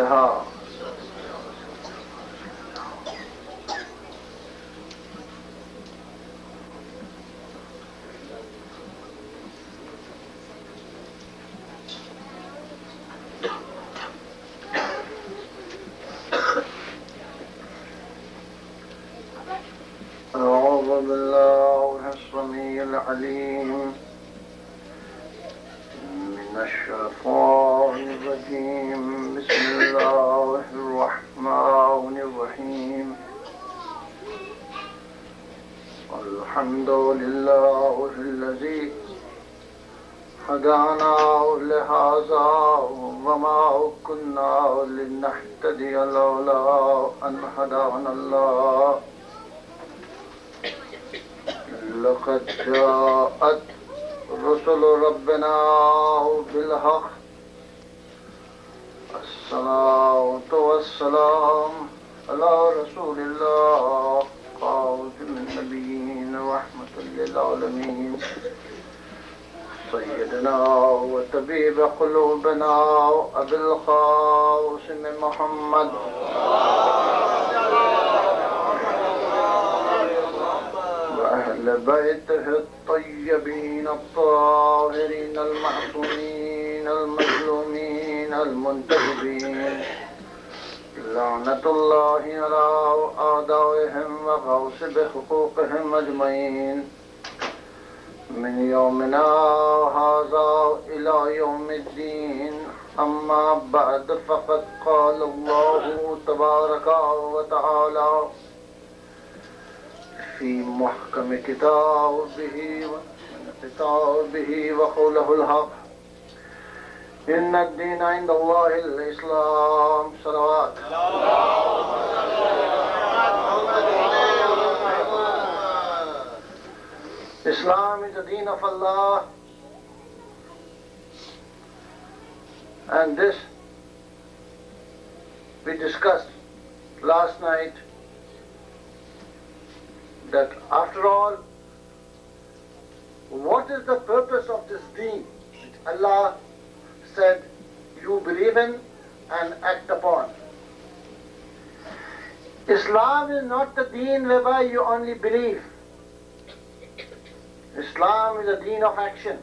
كلها. أعوذ بالله السميع العليم من الشيطان الرجيم. بسم الله الرحمن الرحيم. الحمد لله الذي هدانا لهذا وما كنا لنهتدي لولا أن هدانا الله. لقد جاءت رسل ربنا بالحق. الصلاة والسلام على رسول الله خاتم النبيين ورحمة للعالمين سيدنا وطبيب قلوبنا أبي القاسم محمد وأهل بيته الطيبين الطاهرين المعصومين المظلومين المنتخبين. لعنة الله على أعدائهم وغاصب حقوقهم أجمعين من يومنا هذا إلى يوم الدين. أما بعد فقد قال الله تبارك وتعالى في محكم كتابه وقوله الحق. إن الدين عند الله الإسلام. صلوات. Islam is the deen of Allah, and this we discussed last night, that after all, what is the purpose of this deen which Allah said you believe in and act upon? Islam is not the deen whereby you only believe. Islam is a deen of action.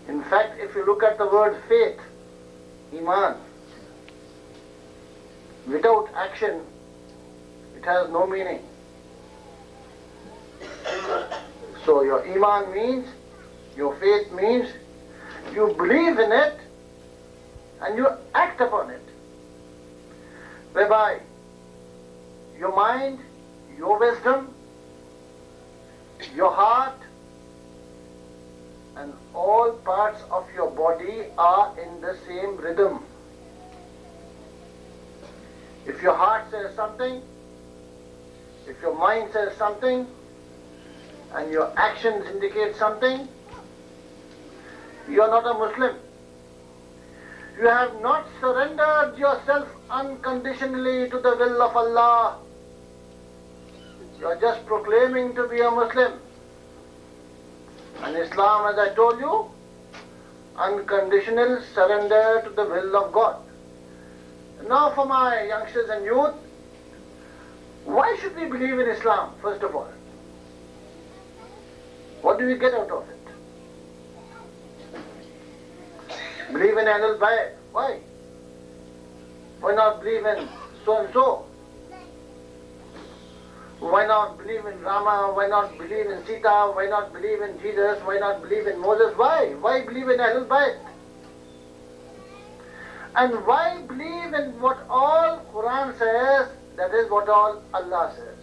In fact, if you look at the word faith, Iman, without action, it has no meaning. So your Iman means, your faith means, you believe in it and you act upon it, whereby your mind, your wisdom, your heart and all parts of your body are in the same rhythm. If your heart says something, if your mind says something, and your actions indicate something, you are not a Muslim. You have not surrendered yourself unconditionally to the will of Allah. You are just proclaiming to be a Muslim. And Islam, as I told you, unconditional surrender to the will of God. Now for my youngsters and youth, why should we believe in Islam, first of all? What do we get out of it? Believe in Ahlul Bayt. Why? Why not believe in so and so? Why not believe in Rama? Why not believe in Sita? Why not believe in Jesus? Why not believe in Moses? Why? Why believe in Ahlul Bayt? And why believe in what all Quran says, that is what all Allah says?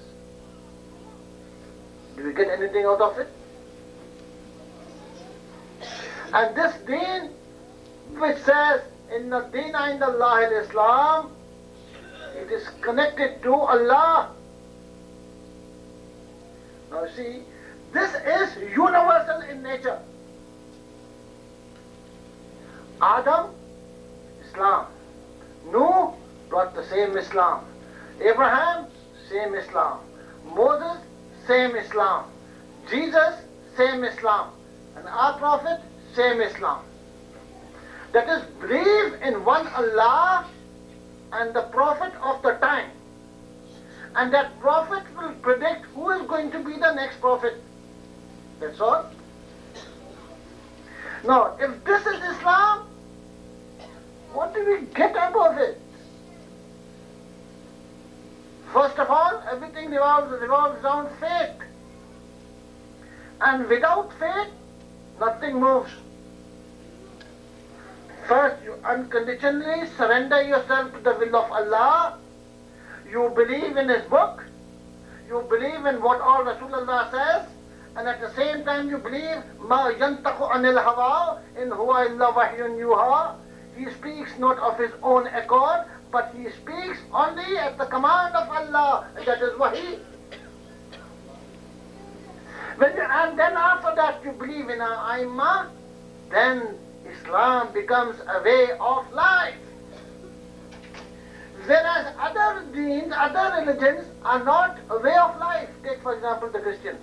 Do we get anything out of it? And this deen which says, Inna Deena Inda Allah al-Islam, it is connected to Allah. Now see, this is universal in nature. Adam, Islam. Noah brought the same Islam. Abraham, same Islam. Moses, same Islam. Jesus, same Islam. And our Prophet, same Islam. That is, believe in one Allah and the Prophet of the time. And that Prophet will predict who is going to be the next Prophet. That's all. Now, if this is Islam, what do we get out of it? First of all, everything revolves around faith. And without faith, nothing moves. First, you unconditionally surrender yourself to the will of Allah. You believe in His book. You believe in what all Rasulullah says. And at the same time you believe, مَا يَنْتَقُ عَنِ الْهَوَىٰ إِنْ هُوَ إِلَّا وَحْيٌ يُوحَىٰ. He speaks not of his own accord, but he speaks only at the command of Allah, and that is wahi. And then after that you believe in A'immah, then Islam becomes a way of life. Whereas other deens, other religions are not a way of life. Take for example the Christians.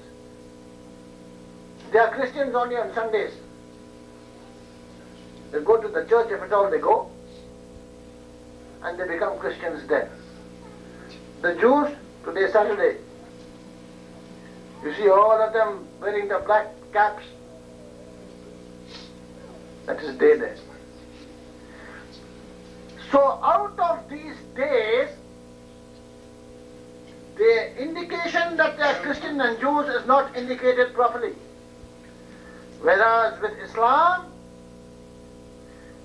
They are Christians only on Sundays. They go to the church if at all they go, and they become Christians then. The Jews, today is Saturday. You see all of them wearing the black caps. That is day there. So out of these days, the indication that they are Christian and Jews is not indicated properly. Whereas with Islam,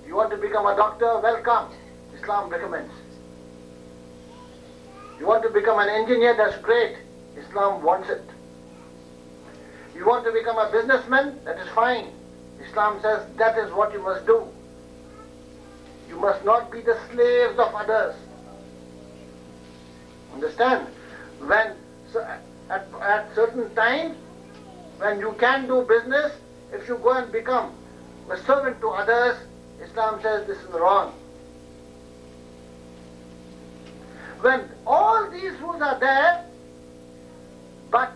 you want to become a doctor, welcome. Islam recommends. You want to become an engineer, that's great. Islam wants it. You want to become a businessman, that is fine. Islam says that is what you must do. You must not be the slaves of others. Understand? At certain times, when you can do business, if you go and become a servant to others, Islam says this is wrong. When all these rules are there, but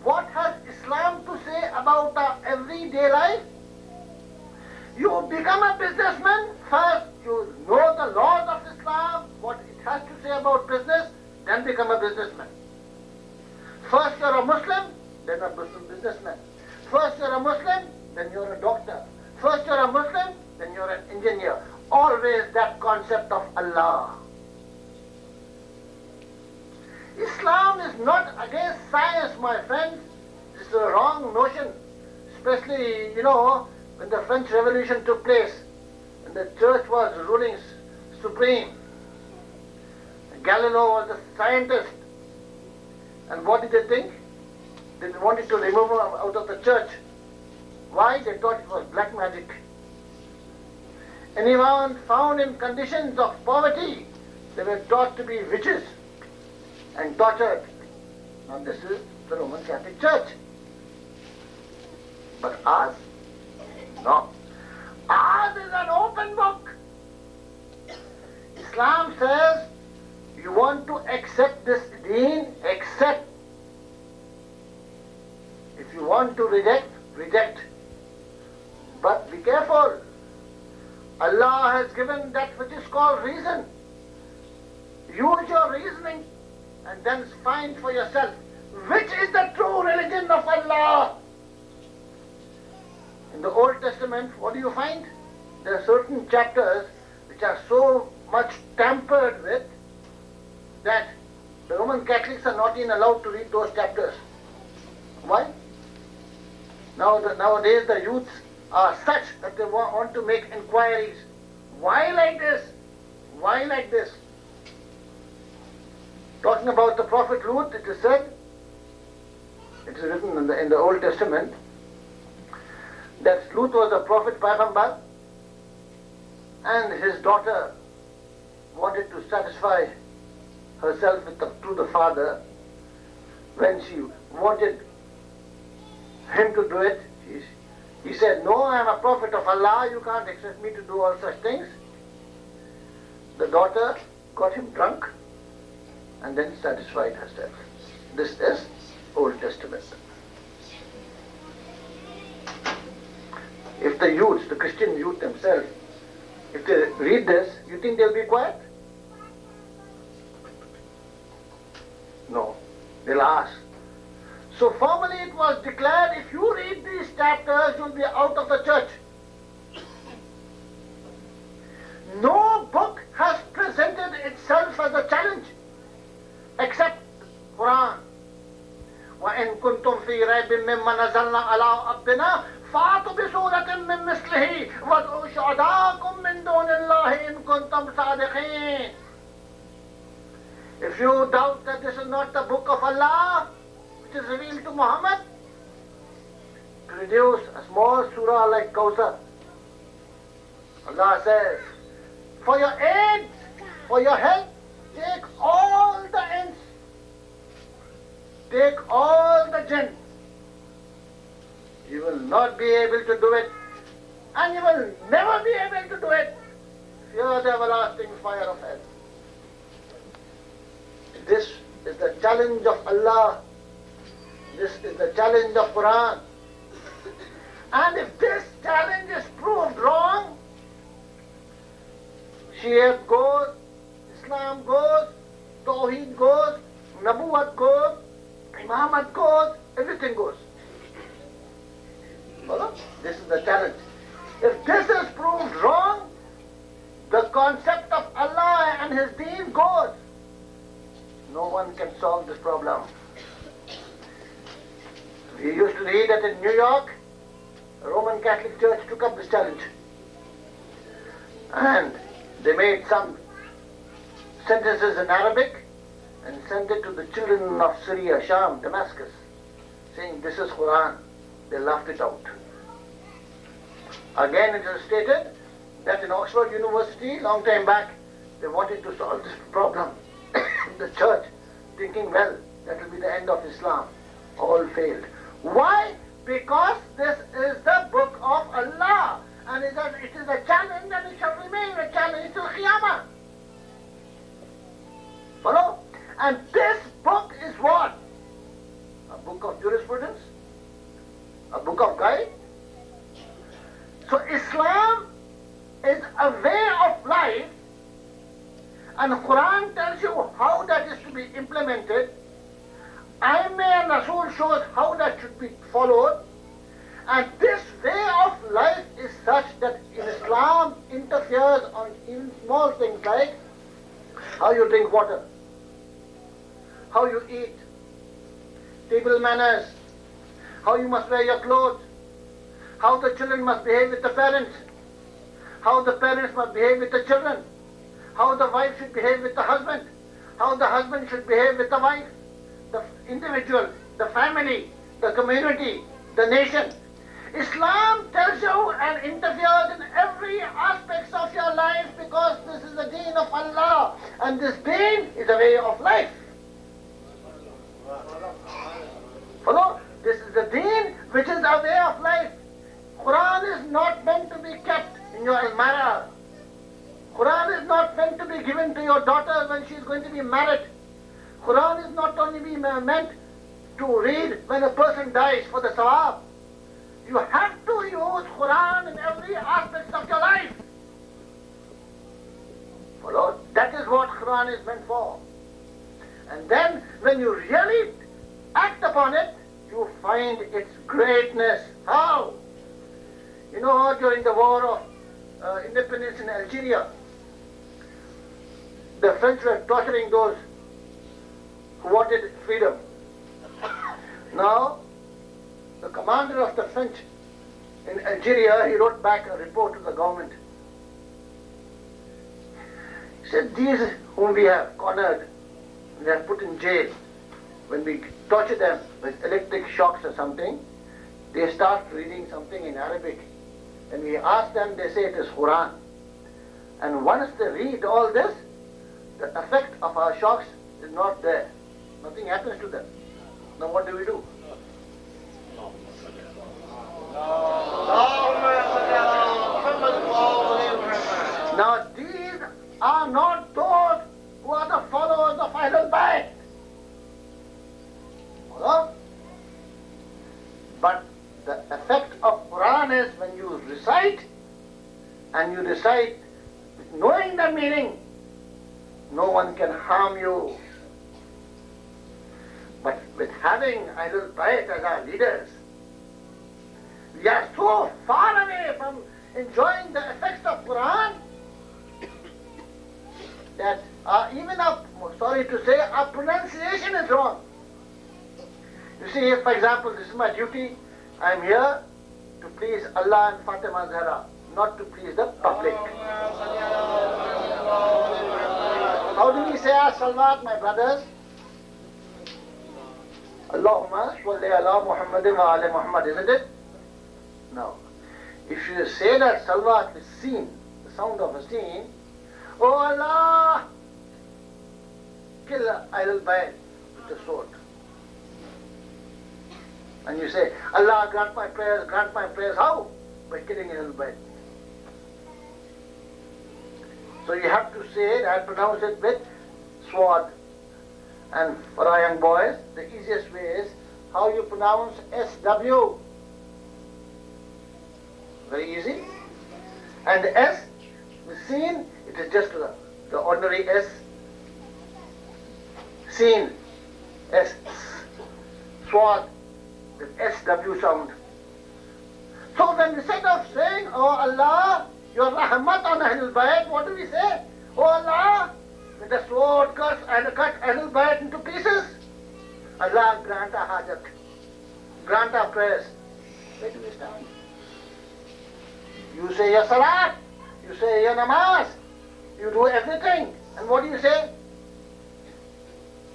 what has Islam to say about our everyday life? You become a businessman, first you know the laws of Islam, what it has to say about business, then become a businessman. First you're a Muslim, then a Muslim businessman. First you're a Muslim, then you're a doctor. First you're a Muslim, then you're an engineer. Always that concept of Allah. Islam is not against science, my friends. This is a wrong notion. Especially, when the French Revolution took place, and the church was ruling supreme. Galileo was the scientist. And what did they think? They wanted to remove him out of the church. Why? They thought it was black magic. Anyone found in conditions of poverty, they were thought to be witches and tortured. Now this is the Roman Catholic Church. But ours? No. Ours is an open book. Islam says, you want to accept this deen, accept. If you want to reject, reject. But be careful. Allah has given that which is called reason. Use your reasoning and then find for yourself which is the true religion of Allah. In the Old Testament, what do you find? There are certain chapters which are so much tampered with that the Roman Catholics are not even allowed to read those chapters. Why? Nowadays the youths are such that they want to make inquiries. Why like this? Why like this? Talking about the Prophet Lut, it is said, it is written in the Old Testament, that Lut was a prophet Paighambar, and his daughter wanted to satisfy herself to the father. When she wanted him to do it, he said, no, I am a prophet of Allah, you can't expect me to do all such things. The daughter got him drunk and then satisfied herself. This is Old Testament. If the youths, the Christian youth themselves, If they read this, you think they'll be quiet? No, they'll ask. So formally it was declared, if you read these chapters, you'll be out of the church. No book has presented itself as a challenge except Quran. وَإِن كُنتُمْ فِي رَيْبٍ مِّمَّا نَزَّلْنَا عَلَىٰ عَبْدِنَا فَأْتُوا بِسُورَةٍ مِّن مِّثْلِهِ وَادْعُوا شُهَدَاءَكُم مِّن دُونِ اللَّهِ إِن كُنتُمْ صَادِقِينَ. If you doubt that this is not the book of Allah, which is revealed to Muhammad, produce a small surah like Kawthar. Allah says, for your aid, for your help, take all the ants, take all the jinn. You will not be able to do it, and you will never be able to do it. Fear the everlasting fire of hell. This is the challenge of Allah. This is the challenge of Quran. And if this challenge is proved wrong, Shi'at goes, Islam goes, Tawheed goes, Nabuwat goes, Imamat goes, everything goes. Follow? This is the challenge. If this is proved wrong, the concept of Allah and His deen goes. No one can solve this problem. We used to read that in New York, the Roman Catholic Church took up this challenge. And they made some sentences in Arabic and sent it to the children of Syria, Sham, Damascus, saying this is Quran. They laughed it out. Again it is stated that in Oxford University, long time back, they wanted to solve this problem. The church, thinking, well, that will be the end of Islam. All failed. Why? Because this is the book of Allah. And it is a challenge, and it shall remain a challenge till Qiyamah. Follow? And this book is what? A book of jurisprudence? A book of guide? So Islam is a way of life, and Quran tells you how that is to be implemented. Aimah and Rasul shows how that should be followed. And this way of life is such that in Islam interferes on even small things like how you drink water, how you eat, table manners, how you must wear your clothes, how the children must behave with the parents, how the parents must behave with the children, how the wife should behave with the husband, how the husband should behave with the wife, the individual, the family, the community, the nation. Islam tells you and interferes in every aspect of your life because this is the deen of Allah, and this deen is a way of life. Follow? This is the deen which is a way of life. Quran is not meant to be kept in your almirah. Quran is not meant to be given to your daughter when she is going to be married. Quran is not only meant to read when a person dies for the sawab. You have to use Quran in every aspect of your life. Follow? That is what Quran is meant for. And then when you really act upon it, you find its greatness. How? You know, during the war of independence in Algeria, the French were torturing those who wanted freedom. Now, the commander of the French in Algeria, he wrote back a report to the government. He said, these whom we have cornered, they are put in jail. When we torture them with electric shocks or something, they start reading something in Arabic. When we ask them, they say it is Quran. And once they read all this, the effect of our shocks is not there. Nothing happens to them. Now what do we do? Now these are not those who are the followers of Ahlul Bayt. But the effect of Quran is when you recite, and you recite knowing the meaning, no one can harm you. But with having Ahlul Bayt as our leaders, we are so far away from enjoying the effects of Quran that even sorry to say, our pronunciation is wrong. You see, for example, this is my duty. I am here to please Allah and Fatima Zahra, not to please the public. How do we say our salawat, my brothers? Allahumma salli ala Muhammadin wa ala Muhammad, isn't it? No. If you say that salawat with seen, the sound of a seen, oh Allah, kill Ahlul Bayt with the sword. And you say, Allah, grant my prayers, grant my prayers. How? By killing Ahlul Bayt. So you have to say it, I pronounce it with sword. And for our young boys, the easiest way is how you pronounce SW. Very easy. And S, the seen, it is just the ordinary S. Seen, S, sword, the SW sound. So then instead of saying, oh Allah, your rahmat on Ahlul Bayt, what do we say? Oh Allah, with the sword cut Ahlul Bayt into pieces. Allah, grant our hajat, grant our prayers. Where do we stand? You say your salat, you say your namaz, you do everything. And what do you say?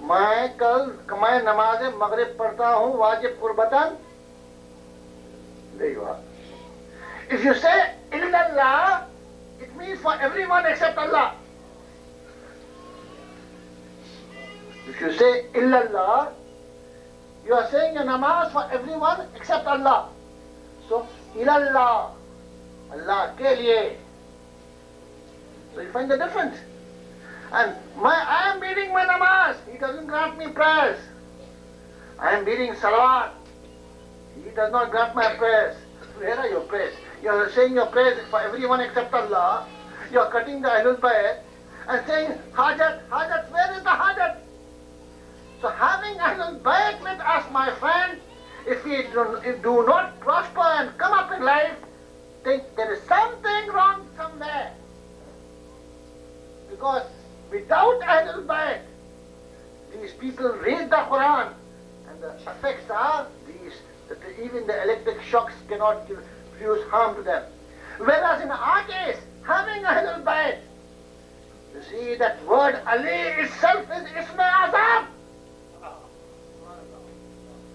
मैं नमाज मगरिब पढ़ता हूँ वाजिब कुर्बतन. There you are. If you say illallah, it means for everyone except Allah. If you say illallah, you are saying your namaz for everyone except Allah. So ilallah, Allah ke liye. So you find the difference. And I am reading my namaz. He doesn't grant me prayers. I am reading salawat. He does not grant my prayers. Where are your prayers? You are saying your prayers for everyone except Allah. You are cutting the Ahlul Bayt and saying hajat, hajat. Where is the hajat? So having Ahlul Bayt with us, my friend, if we do not prosper and come up in life, think there is something wrong somewhere. Because without Ahlul Bayt, these people read the Quran and the effects are these, that even the electric shocks cannot produce harm to them. Whereas in our case, having Ahlul Bayt, you see that word Ali itself is Ism Azam.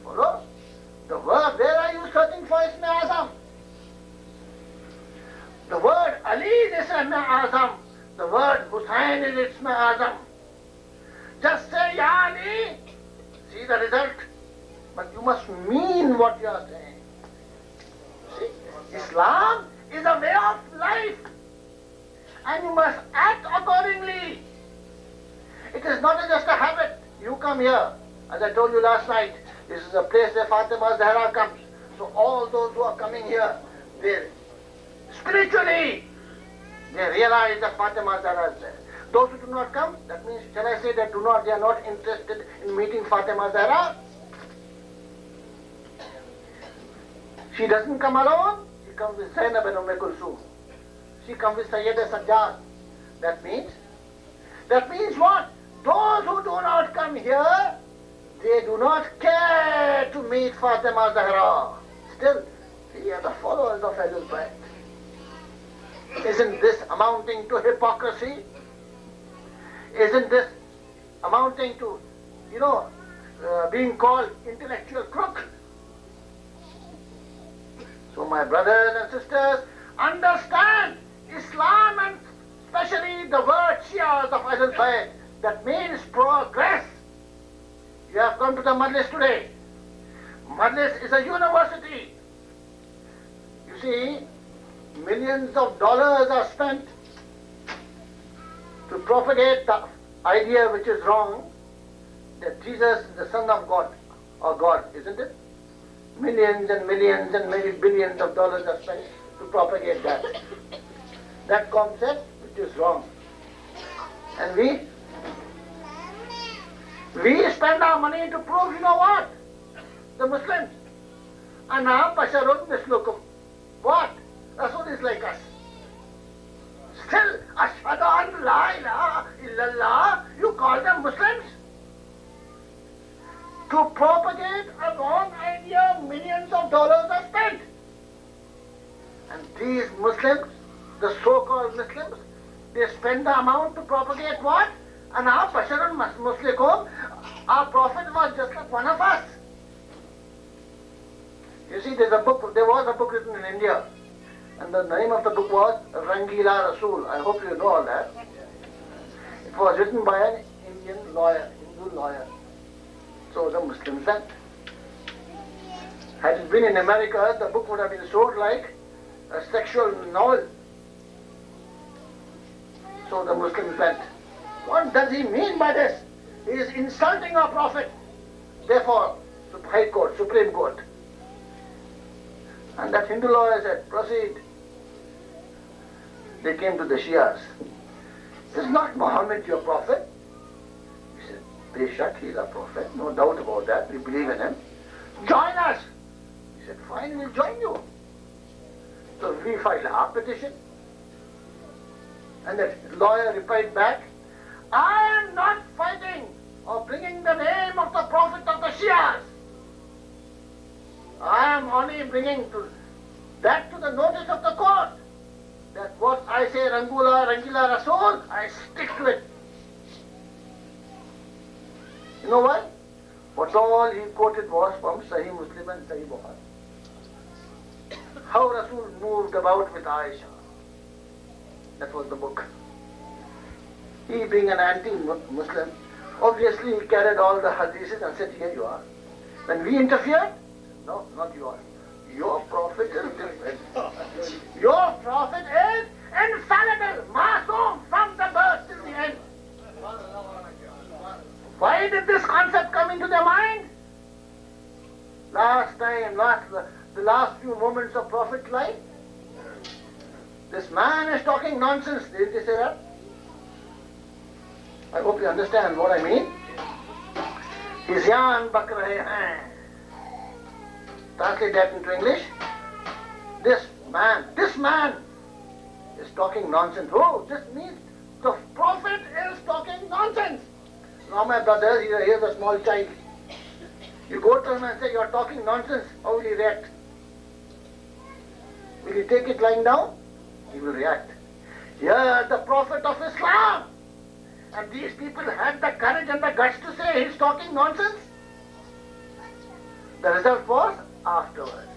Follow? The word, where are you searching for Ism Azam? The word Ali is Ism Azam. The word Hussain is Ism Azam. Just say Ya Ali, see the result. But you must mean what you are saying. See, Islam is a way of life. And you must act accordingly. It is not just a habit. You come here. As I told you last night, this is a place where Fatima Zahra comes. So all those who are coming here, they spiritually, they realize that Fatima Zahra is there. Those who do not come, that means, shall I say that they are not interested in meeting Fatima Zahra? She doesn't come alone, she comes with Zainab and Kulsum. She comes with Sayyid Sajjad. That means what? Those who do not come here, they do not care to meet Fatima Zahra. Still, they are the followers of Ahlul Bayt. Isn't this amounting to hypocrisy? Isn't this amounting to, being called intellectual crook? So my brothers and sisters, understand Islam and especially the word Shias of Ahlul Bayt, that means progress. You have come to the Majlis today. Majlis is a university. You see, millions of dollars are spent to propagate the idea which is wrong, that Jesus is the Son of God, or God, isn't it? Millions and maybe billions of dollars are spent to propagate that. That concept, which is wrong. And we spend our money to prove, you know what? The Muslims. Ana basharun mislukum. What? Rasul is like us. Still, ashhadu an la ilaha illallah, you call them Muslims? To propagate a wrong idea, millions of dollars are spent. And these Muslims, the so-called Muslims, they spend the amount to propagate what? Ana basharun mislukum. Our Prophet was just like one of us. You see, there was a book written in India, and the name of the book was Rangila Rasul. I hope you know all that. It was written by an Indian lawyer, Hindu lawyer. So the Muslims went. Had it been in America, the book would have been sold like a sexual novel. So the Muslims went. What does he mean by this? He is insulting our Prophet. Therefore, High Court, Supreme Court. And that Hindu lawyer said, proceed. They came to the Shias. Is not Muhammad your prophet? He said, Beshak, he is a prophet, no doubt about that, we believe in him. Join us! He said, fine, we'll join you. So we filed our petition. And the lawyer replied back, I am not fighting or bringing the name of the Prophet of the Shias. I am only bringing that to the notice of the court. That what I say, Rangila Rasul, I stick to it. You know why? What all he quoted was from Sahih Muslim and Sahih Bukhari. How Rasul moved about with Aisha. That was the book. He being an anti-Muslim, obviously he carried all the hadiths and said, here you are. When we interfered, no, not you are. Your prophet is different. Your prophet is infallible, masoom, from the birth till the end. Why did this concept come into their mind? The last few moments of Prophet's life, this man is talking nonsense. Did they say that? I hope you understand what I mean. Hizyan bak rahe hain. Translate that into English. This man is talking nonsense. Oh, this means the Prophet is talking nonsense. Now my brothers, here's a small child. You go to him and say, you're talking nonsense. How will he react? Will he take it lying down? He will react. You're the Prophet of Islam. And these people had the courage and the guts to say he's talking nonsense. The result was, afterwards,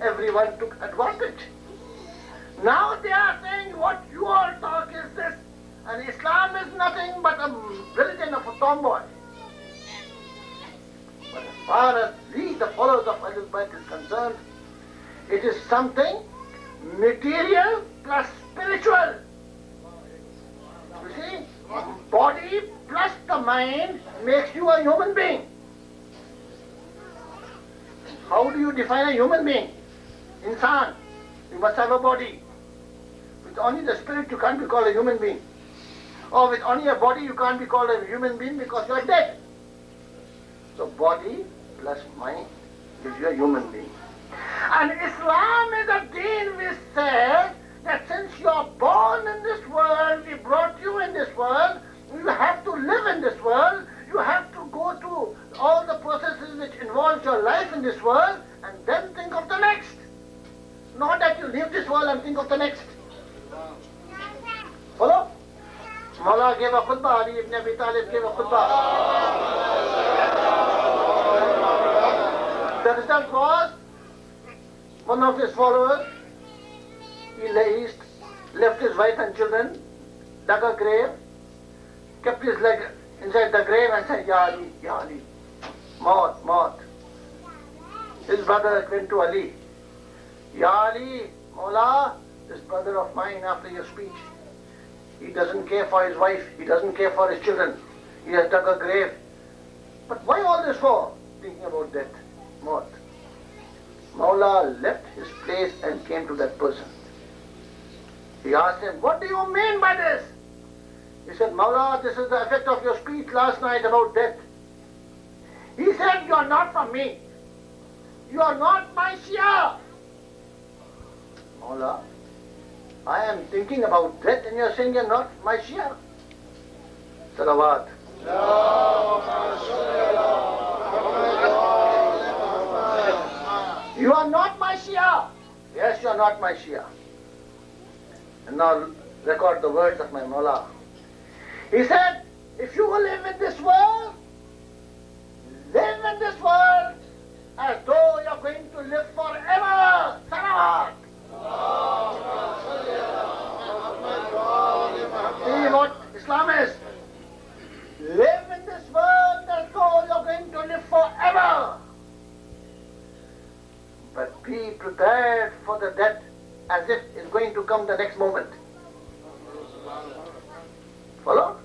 everyone took advantage. Now they are saying what you all talk is this, and Islam is nothing but a religion of a tomboy. But as far as we, the followers of Ahlul Bayt, is concerned, it is something material plus spiritual. You see, body plus the mind makes you a human being. How do you define a human being? Insan. You must have a body. With only the spirit you can't be called a human being. Or with only a body you can't be called a human being because you are dead. So body plus mind gives you a human being. And Islam is a deen which says that since you are born in this world, we brought you in this world, you have to live in this world, you have to go through all the processes which involve your life in this world, and then think of the next. Not that you leave this world and think of the next. Follow? Mawla gave a khutbah, Ali ibn Abi Talib gave a khutbah. The result was, one of his followers, he left his wife and children, dug a grave, kept his leg inside the grave and said, Ya Ali, Ya Ali, Maut, Maut. His brother went to Ali. Ya Ali, Mawla, this brother of mine after your speech, he doesn't care for his wife, he doesn't care for his children, he has dug a grave. But why all this for? Thinking about death, Maut. Mawla left his place and came to that person. He asked him, what do you mean by this? He said, Mawla, this is the effect of your speech last night about death. He said, you are not from me. You are not my Shia. Mawla, I am thinking about death and you are saying you are not my Shia. Salawat. You are not my Shia. Yes, you are not my Shia. And now record the words of my Mawla. He said, if you will live in this world as though you are going to live forever. Salawat. See what Islam is. Live in this world as though you are going to live forever. But be prepared for the death as if it's going to come the next moment. Follow?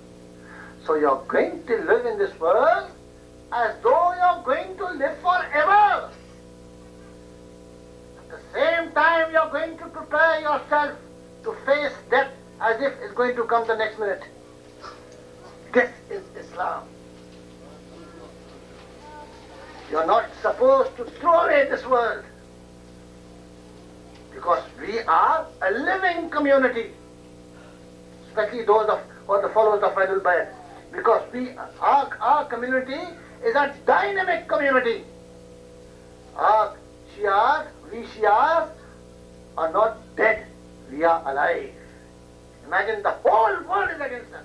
So you're going to live in this world as though you're going to live forever. At the same time, you're going to prepare yourself to face death as if it's going to come the next minute. This is Islam. You're not supposed to throw away this world. Because we are a living community. Especially those of or the followers of Ahlul Bayt. Because our community is a dynamic community. Our Shias, we Shias are not dead, we are alive. Imagine the whole world is against us.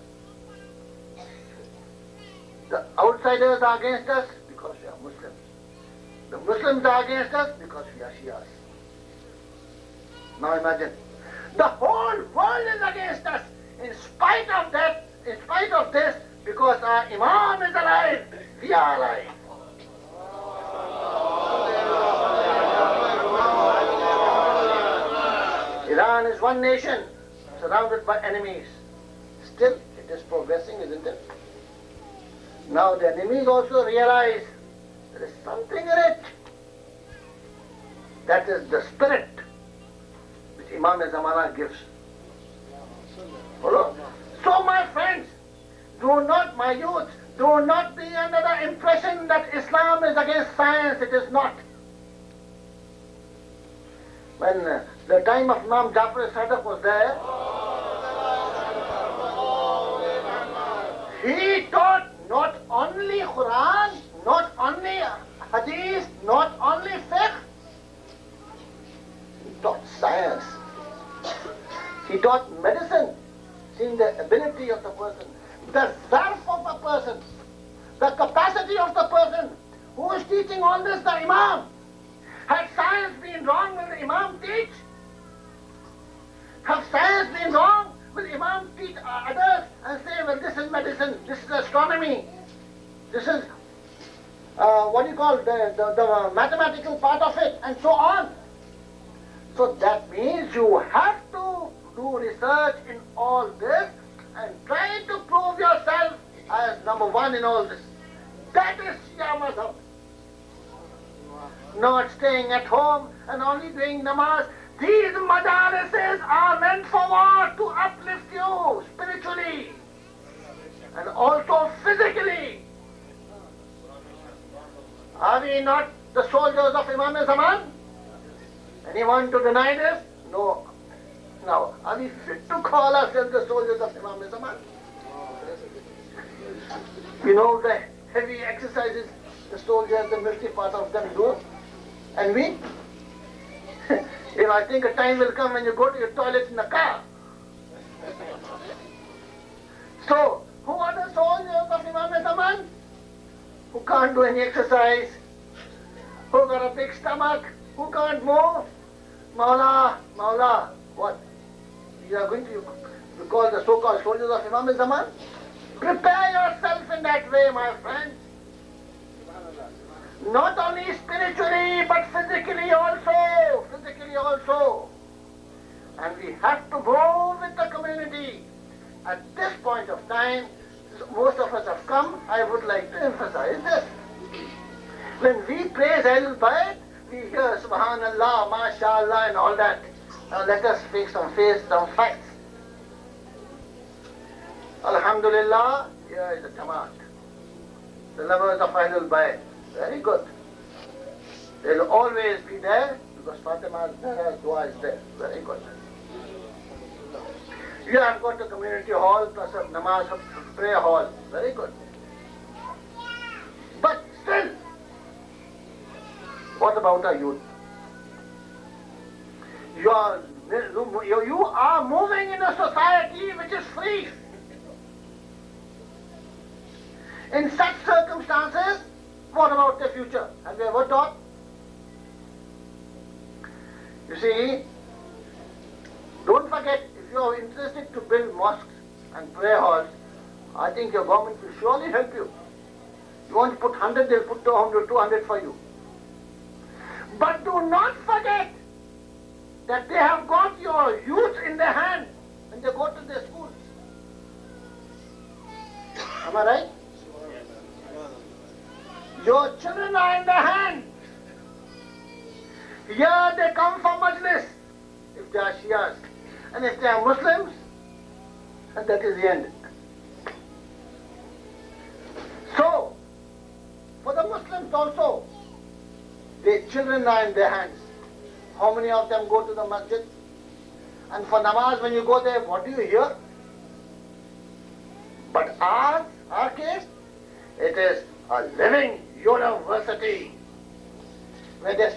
The outsiders are against us because we are Muslims. The Muslims are against us because we are Shias. Now imagine, the whole world is against us in spite of that, in spite of this, because our Imam is alive, we are alive. Iran is one nation surrounded by enemies. Still, it is progressing, isn't it? Now the enemies also realize there is something in it. That is the spirit which Imam Zamana gives. Follow? So my friends, my youth, do not be under the impression that Islam is against science. It is not. When the time of Imam Jafar Sadiq was there, he taught not only Quran, not only Hadith, not only fiqh, he taught science. He taught medicine, seeing the ability of the person, the zarf of the person, the capacity of the person. Who is teaching all this? The Imam. Had science been wrong, will the Imam teach? Have science been wrong, will Imam teach others and say, well, this is medicine, this is astronomy, this is the mathematical part of it, and so on. So that means you have to do research in all this and try to prove yourself as number one in all this. That is Shia Mazhab. Not staying at home and only doing namaz. These madarises are meant for what? To uplift you spiritually and also physically. Are we not the soldiers of Imam Zaman? Anyone to deny this? No. Now, are we fit to call ourselves the soldiers of Imam Zaman? You know the heavy exercises the soldiers, the military part of them do. And we? If I think a time will come when you go to your toilet in the car. So, who are the soldiers of Imam Zaman? Who can't do any exercise, who got a big stomach, who can't move. Mawla, what? You are going to call the so-called soldiers of Imam Zaman? Prepare yourself in that way, my friend. Not only spiritually, but physically also. And we have to go with the community. At this point of time, most of us have come, I would like to emphasize this. When we praise Ahlul Bayt, we hear Subhanallah, MashaAllah and all that. Now let us face some facts. Alhamdulillah, here is the Jamaat. The lovers of Ahlul Bayt. Very good. They will always be there because Fatima's dua is there. Very good. You have got a community hall plus a namaz prayer hall. Very good. But still, what about our youth? You are moving in a society which is free. In such circumstances, what about the future? Have you ever thought? You see, don't forget, if you are interested to build mosques and prayer halls, I think your government will surely help you. You want to put 100, they'll put 200 for you. But do not forget that they have got your youth in their hand when they go to their schools. Am I right? Your children are in their hand. Here they come for majlis, if they are Shias. And if they are Muslims, and that is the end. So, for the Muslims also, their children are in their hands. How many of them go to the masjid? And for namaz, when you go there, what do you hear? But our case, it is a living university where they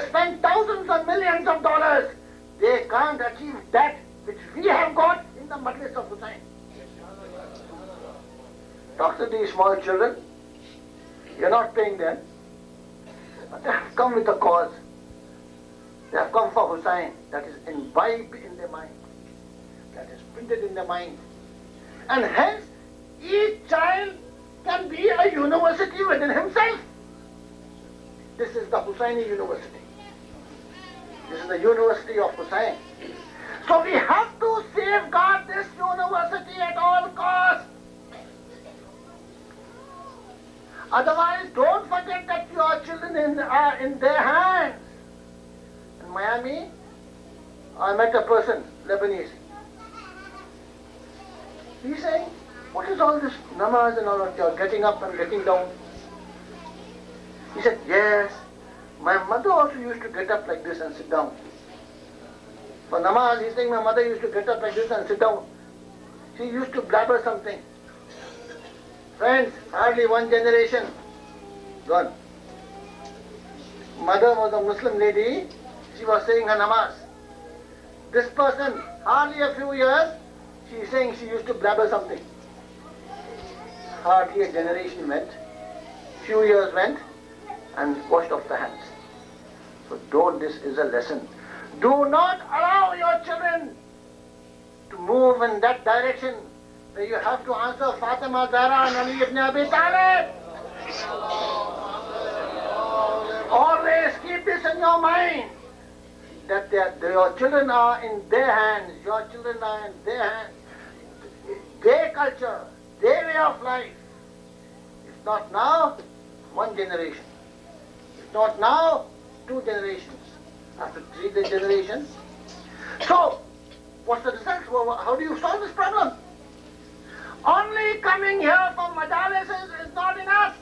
spend thousands of millions of dollars. They can't achieve that which we have got in the Majlis of Hussain. Talk to these small children. You're not paying them. But they have come with a cause. They have come for Hussain. That is imbibed in their mind. That is printed in their mind. And hence, each child can be a university within himself. This is the Hussaini University. This is the University of Hussain. So we have to safeguard this university at all costs. Otherwise, don't forget that your children are in their hands. In Miami, I met a person, Lebanese. He's saying, what is all this namaz and all of your getting up and getting down? He said, yes, my mother also used to get up like this and sit down. For namaz, he's saying my mother used to get up like this and sit down. She used to blabber something. Friends, hardly one generation gone. Mother was a Muslim lady, she was saying her namaz. This person, hardly a few years, she is saying she used to blabber something. Hardly a generation went, few years went, and washed off the hands. So this is a lesson. Do not allow your children to move in that direction where you have to answer Fatima Zahra and Ali ibn Abi Talib. Always keep this in your mind, that your children are in their hands, your children are in their hands. Their culture, their way of life. If not now, one generation. If not now, two generations. After 3 generations. So, what's the result? How do you solve this problem? Only coming here for majalises is not enough.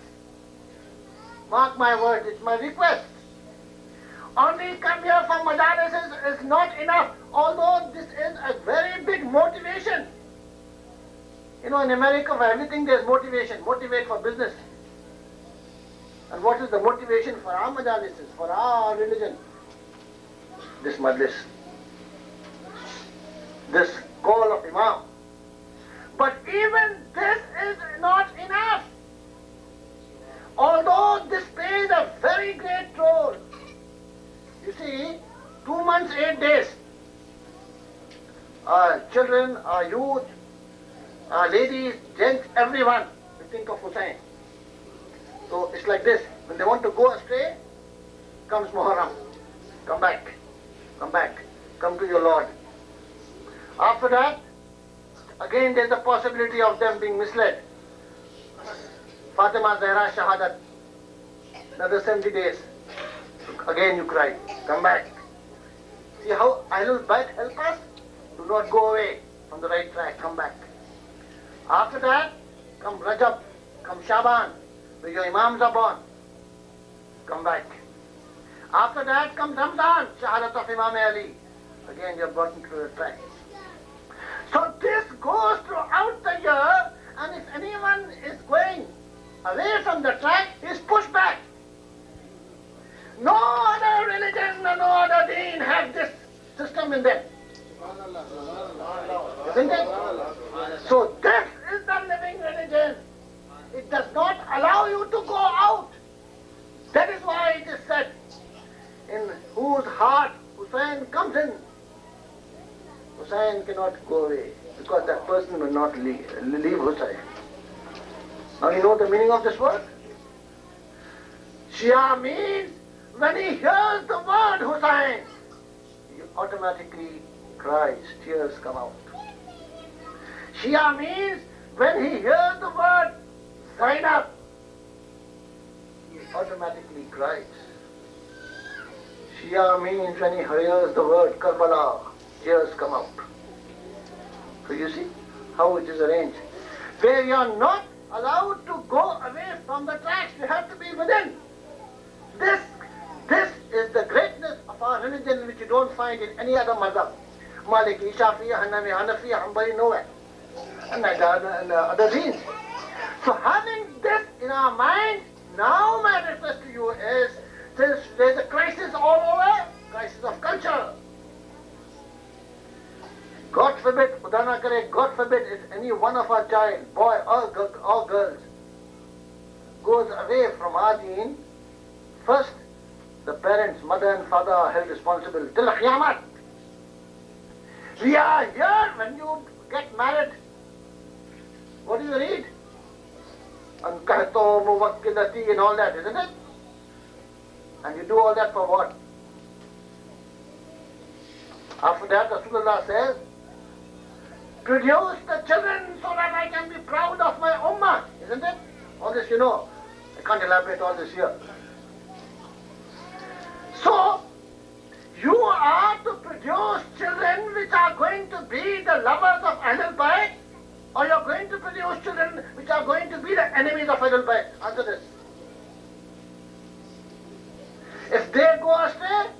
Mark my words, it's my request. Only come here for majalises is not enough, although this is a very big motivation. You know, in America, for everything there's motivation. Motivate for business. And what is the motivation for our majalises, for our religion? This majlis. This call of Imam. But even this is not enough. Although this plays a very great role. You see, 2 months, 8 days. Our children, our youth, our ladies, gents, everyone will think of Hussain. So it's like this. When they want to go astray, comes Muharram. Come back. Come back. Come to your Lord. After that, again there's a possibility of them being misled. Fatima Zahra Shahadat. Another 70 days. Again you cry. Come back. See how Ahlul Bayt help us? Do not go away from the right track, come back. After that, come Rajab, come Shaban, where your Imams are born. Come back. After that comes Ramadan, Shahadat of Imam Ali. Again you're brought into the track. So this goes throughout the year, and if anyone is going away from the track, he's pushed back. No other religion, no other deen has this system in them. Isn't it? So this is the living religion. It does not allow you to go out. That is why it is said, in whose heart Hussain comes in, Hussain cannot go away, because that person will not leave Hussain. Now you know the meaning of this word? Shia means when he hears the word Hussain, he automatically cries, tears come out. Shia means when he hears the word Zainab, he automatically cries. Shia means when he hears the word Karbala, tears come out. So you see how it is arranged. Where you are not allowed to go away from the tracks, you have to be within. This is the greatness of our religion, which you don't find in any other madhab. Maliki, Shafi'i, Hanafi, Hanbali, nowhere. And other deens. So having this in our mind, now my request to you is, since there's a crisis all over, crisis of culture. God forbid, Khuda na kare, God forbid, if any one of our child, boy or girls, goes away from our deen, first, the parents, mother and father are held responsible till Qiyamah. We are here when you get married. What do you read? Ankahto, muwakkilati and all that, isn't it? And you do all that for what? After that, Rasulullah says, produce the children so that I can be proud of my ummah, isn't it? All this you know. I can't elaborate all this here. So, you are to produce children which are going to be the lovers of Ahlul Bayt, or you are going to produce children which are going to be the enemies of Ahlul Bayt? Answer this. If they go astray,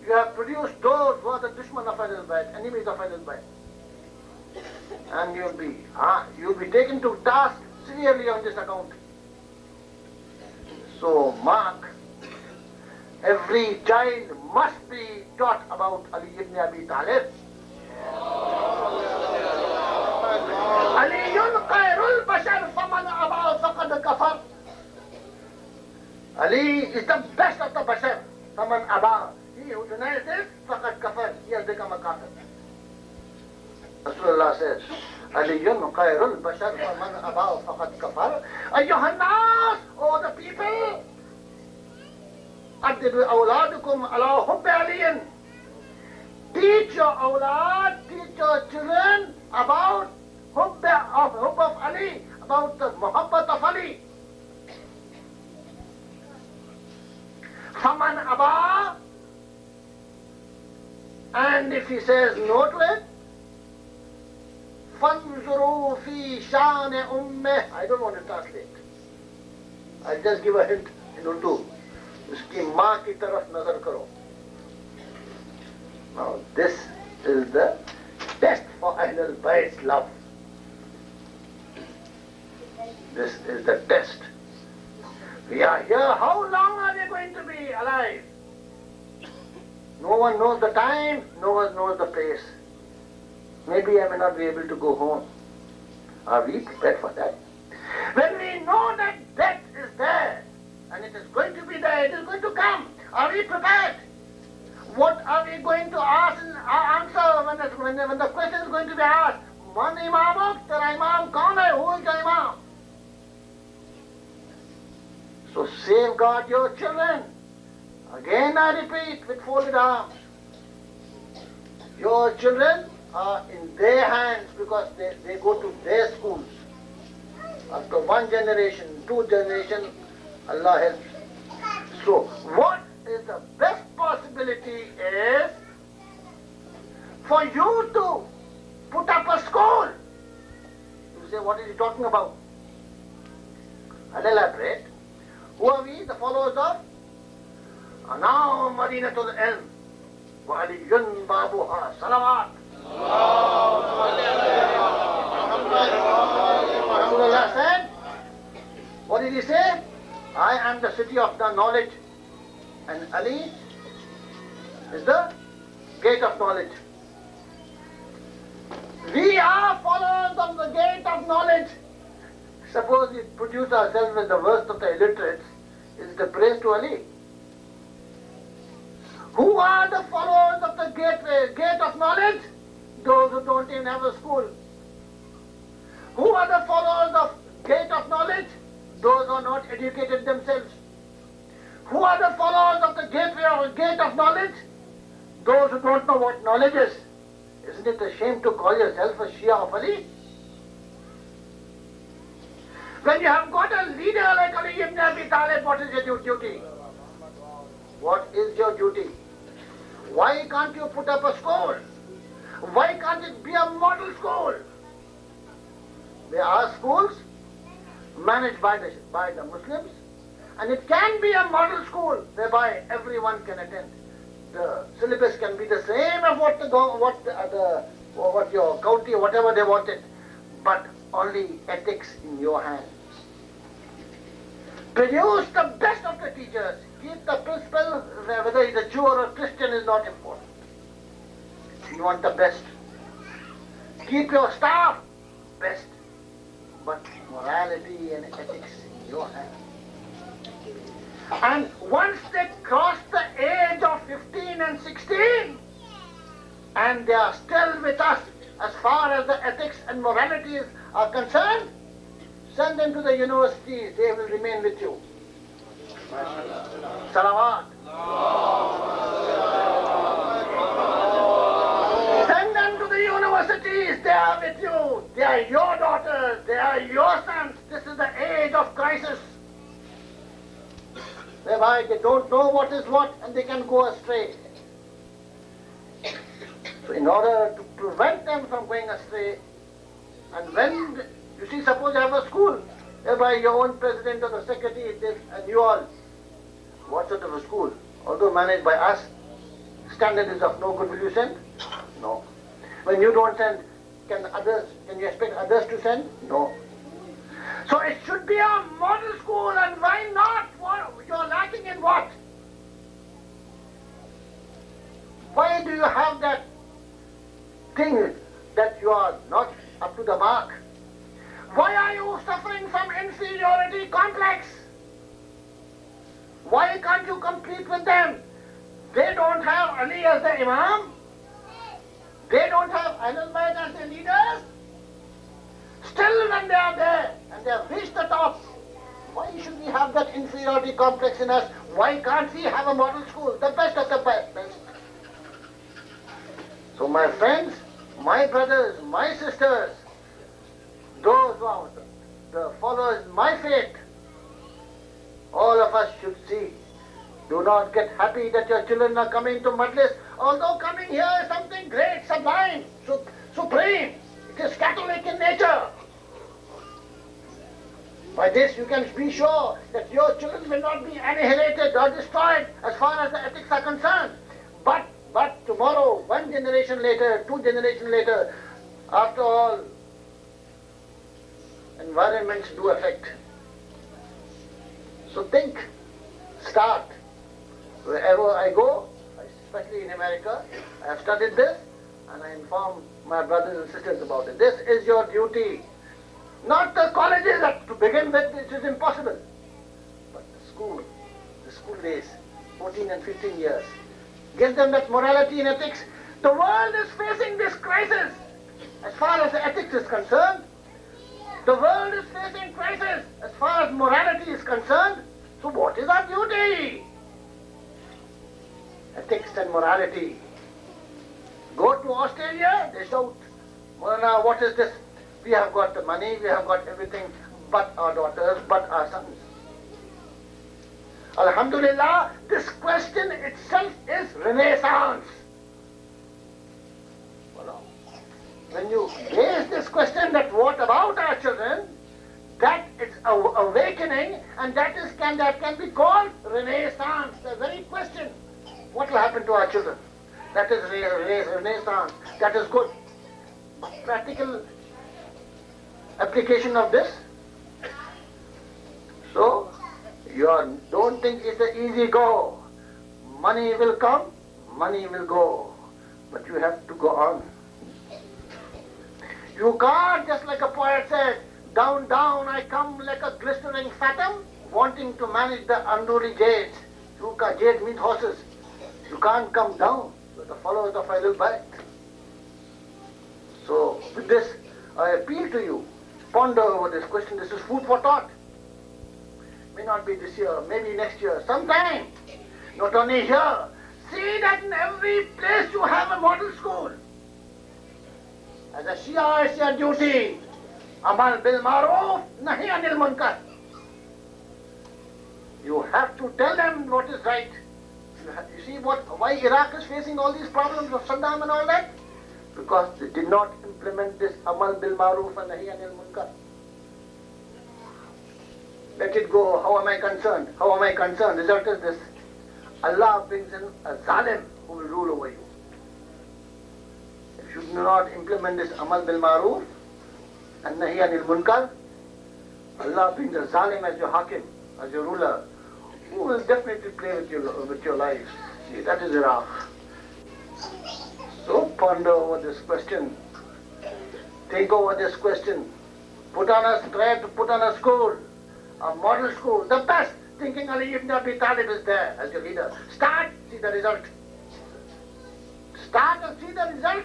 you have produced those who are the dushman of Ahlul Bayt, enemies of Ahlul Bayt. And you'll be taken to task severely on this account. So mark, every child must be taught about Ali ibn Abi Talib. Aliyun khairul bashar faman aba faqad kafar. Ali is the best of the bashar. Faman aba. He who denies this, faqad kafar. He has become a kafir. Rasulullah says, Aliyun khairul bashar faman aba faqad kafar. Ayyuhan nas, O the people, Addibu awladukum ala hubbi aliyin. Teach your awlad, teach your children about hubb of Ali, about the muhabbat of Ali. Faman aba, and if he says no to it, fanzuru fi shan ummeh. I don't want to translate. I'll just give a hint in Urdu. Uski maa ki taraf nazar karo. Now this is the test for Ahlul Bayt's love. This is the test. We are here, how long are they going to be alive? No one knows the time, no one knows the place. Maybe I may not be able to go home. Are we prepared for that? When we know that death is there, and it is going to be there, it is going to come, are we prepared? What are we going to ask and answer when the question is going to be asked? Man imamok, tera imam kaun hai? Who is your imam? So safeguard your children. Again I repeat with folded arms. Your children are in their hands because they go to their schools. After one generation, two generations, Allah helps. So what is the best possibility is for you to put up a school. You say, what is he talking about? I'll elaborate. Who are we, the followers of? Now Madinatul Ilm wa Aliyun Babuha. Salawat. Rasulullah said, what did he say? I am the city of the knowledge, and Ali is the gate of knowledge. We are followers of the gate of knowledge. Suppose we produce ourselves as the worst of the illiterates, is the praise to Ali? Who are the followers of the gate of knowledge? Those who don't even have a school. Who are the followers of gate of knowledge? Those who are not educated themselves. Who are the followers of the gate of knowledge? Those who don't know what knowledge is. Isn't it a shame to call yourself a Shia of Ali? When you have got a leader like Ali ibn Abi Talib, what is your duty? What is your duty? Why can't you put up a school? Why can't it be a model school? There are schools managed by the Muslims, and it can be a model school whereby everyone can attend. The syllabus can be the same as what your county, whatever they wanted, but only ethics in your hands. Produce the best of the teachers. Keep the principal, whether he's a Jew or a Christian, is not important. You want the best. Keep your staff best, but morality and ethics in your hands. And once they cross the age of 15 and 16, and they are still with us as far as the ethics and moralities are concerned, send them to the universities, they will remain with you. Salawat. Send them to the universities, they are with you. They are your daughters, they are your sons. This is the age of crisis, whereby they don't know what is what and they can go astray. So in order to prevent them from going astray, and when, you see, suppose you have a school, whereby your own president or the secretary is this, and you all, what sort of a school? Although managed by us, standard is of no good, will you send? No. When you don't send, can you expect others to send? No. So it should be a model school, and why not? You're lacking in what? Why do you have that thing that you are not up to the mark? Why are you suffering from inferiority complex? Why can't you compete with them? They don't have Ali as the Imam. They don't have Ahlul Bayt as their leaders. Still when they are there and they have reached the top, why should we have that inferiority complex in us? Why can't we have a model school, the best of the best? So my friends, my brothers, my sisters, those who are the followers of my faith, all of us should see. Do not get happy that your children are coming to Majlis, although coming here is something great, sublime, supreme. It is Catholic in nature. By this you can be sure that your children will not be annihilated or destroyed as far as the ethics are concerned. But tomorrow, one generation later, two generations later, after all, environments do affect. So think, start. Wherever I go, especially in America, I have studied this and I inform my brothers and sisters about it. This is your duty. Not the colleges, to begin with, it is impossible. But the school days, 14 and 15 years, give them that morality and ethics. The world is facing this crisis. As far as the ethics is concerned, the world is facing crisis. As far as morality is concerned, so what is our duty? Ethics and morality. Go to Australia, they shout, Maulana, what is this? We have got the money, we have got everything, but our daughters, but our sons. Alhamdulillah, this question itself is renaissance. when you raise this question that what about our children, that is awakening, and that can be called renaissance. The very question, what will happen to our children? That is renaissance. That is good. Practical application of this. So, you don't think it's an easy go. Money will come, money will go. But you have to go on. You can't, just like a poet said, down, down I come like a glistering phantom, wanting to manage the unruly jades. Jade means horses. You can't come down, so the followers of I will bite. So, with this, I appeal to you, ponder over this question. This is food for thought. May not be this year, maybe next year, sometime. Not only here. See that in every place you have a model school. As a Shia, it's your duty. Amal bil maroof, nahi anil munkar. You have to tell them what is right. You see why Iraq is facing all these problems of Saddam and all that? Because they did not implement this Amal bil maroof and nahi anil munkar. Let it go. How am I concerned? How am I concerned? Result is this. Allah brings in a zalim who will rule over you. If you do not implement this Amal bil Maroof and Nahi Anil Munkar, Allah brings a zalim as your hakim, as your ruler, who will definitely play with your life. See, that is Iraq. So ponder over this question. Think over this question. Try to put on a school, a model school, the best. Thinking Ali ibn Abi Talib is there as your leader. Start, see the result. Start and see the result.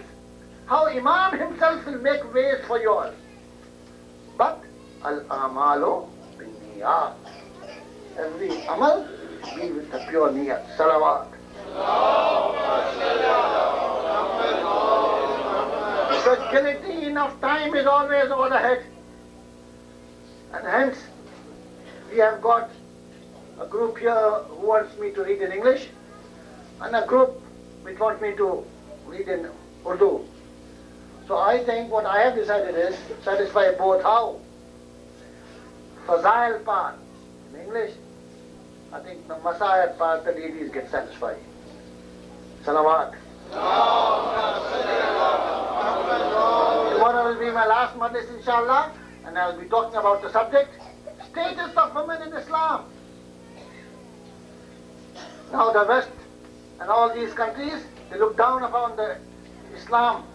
How Imam himself will make ways for you all. But al-amalu bin-niyat. Every amal be with the pure niyat. Salawat. Because guillotine of time is always over the head. And hence, we have got a group here who wants me to read in English, and a group which wants me to read in Urdu. So I think what I have decided is satisfy both. How? Fazail part in English, I think the Masail part the ladies get satisfied. Salawat. Tomorrow will be my last majlis, inshallah, and I will be talking about the subject, status of women in Islam. Now the West and all these countries, they look down upon the Islam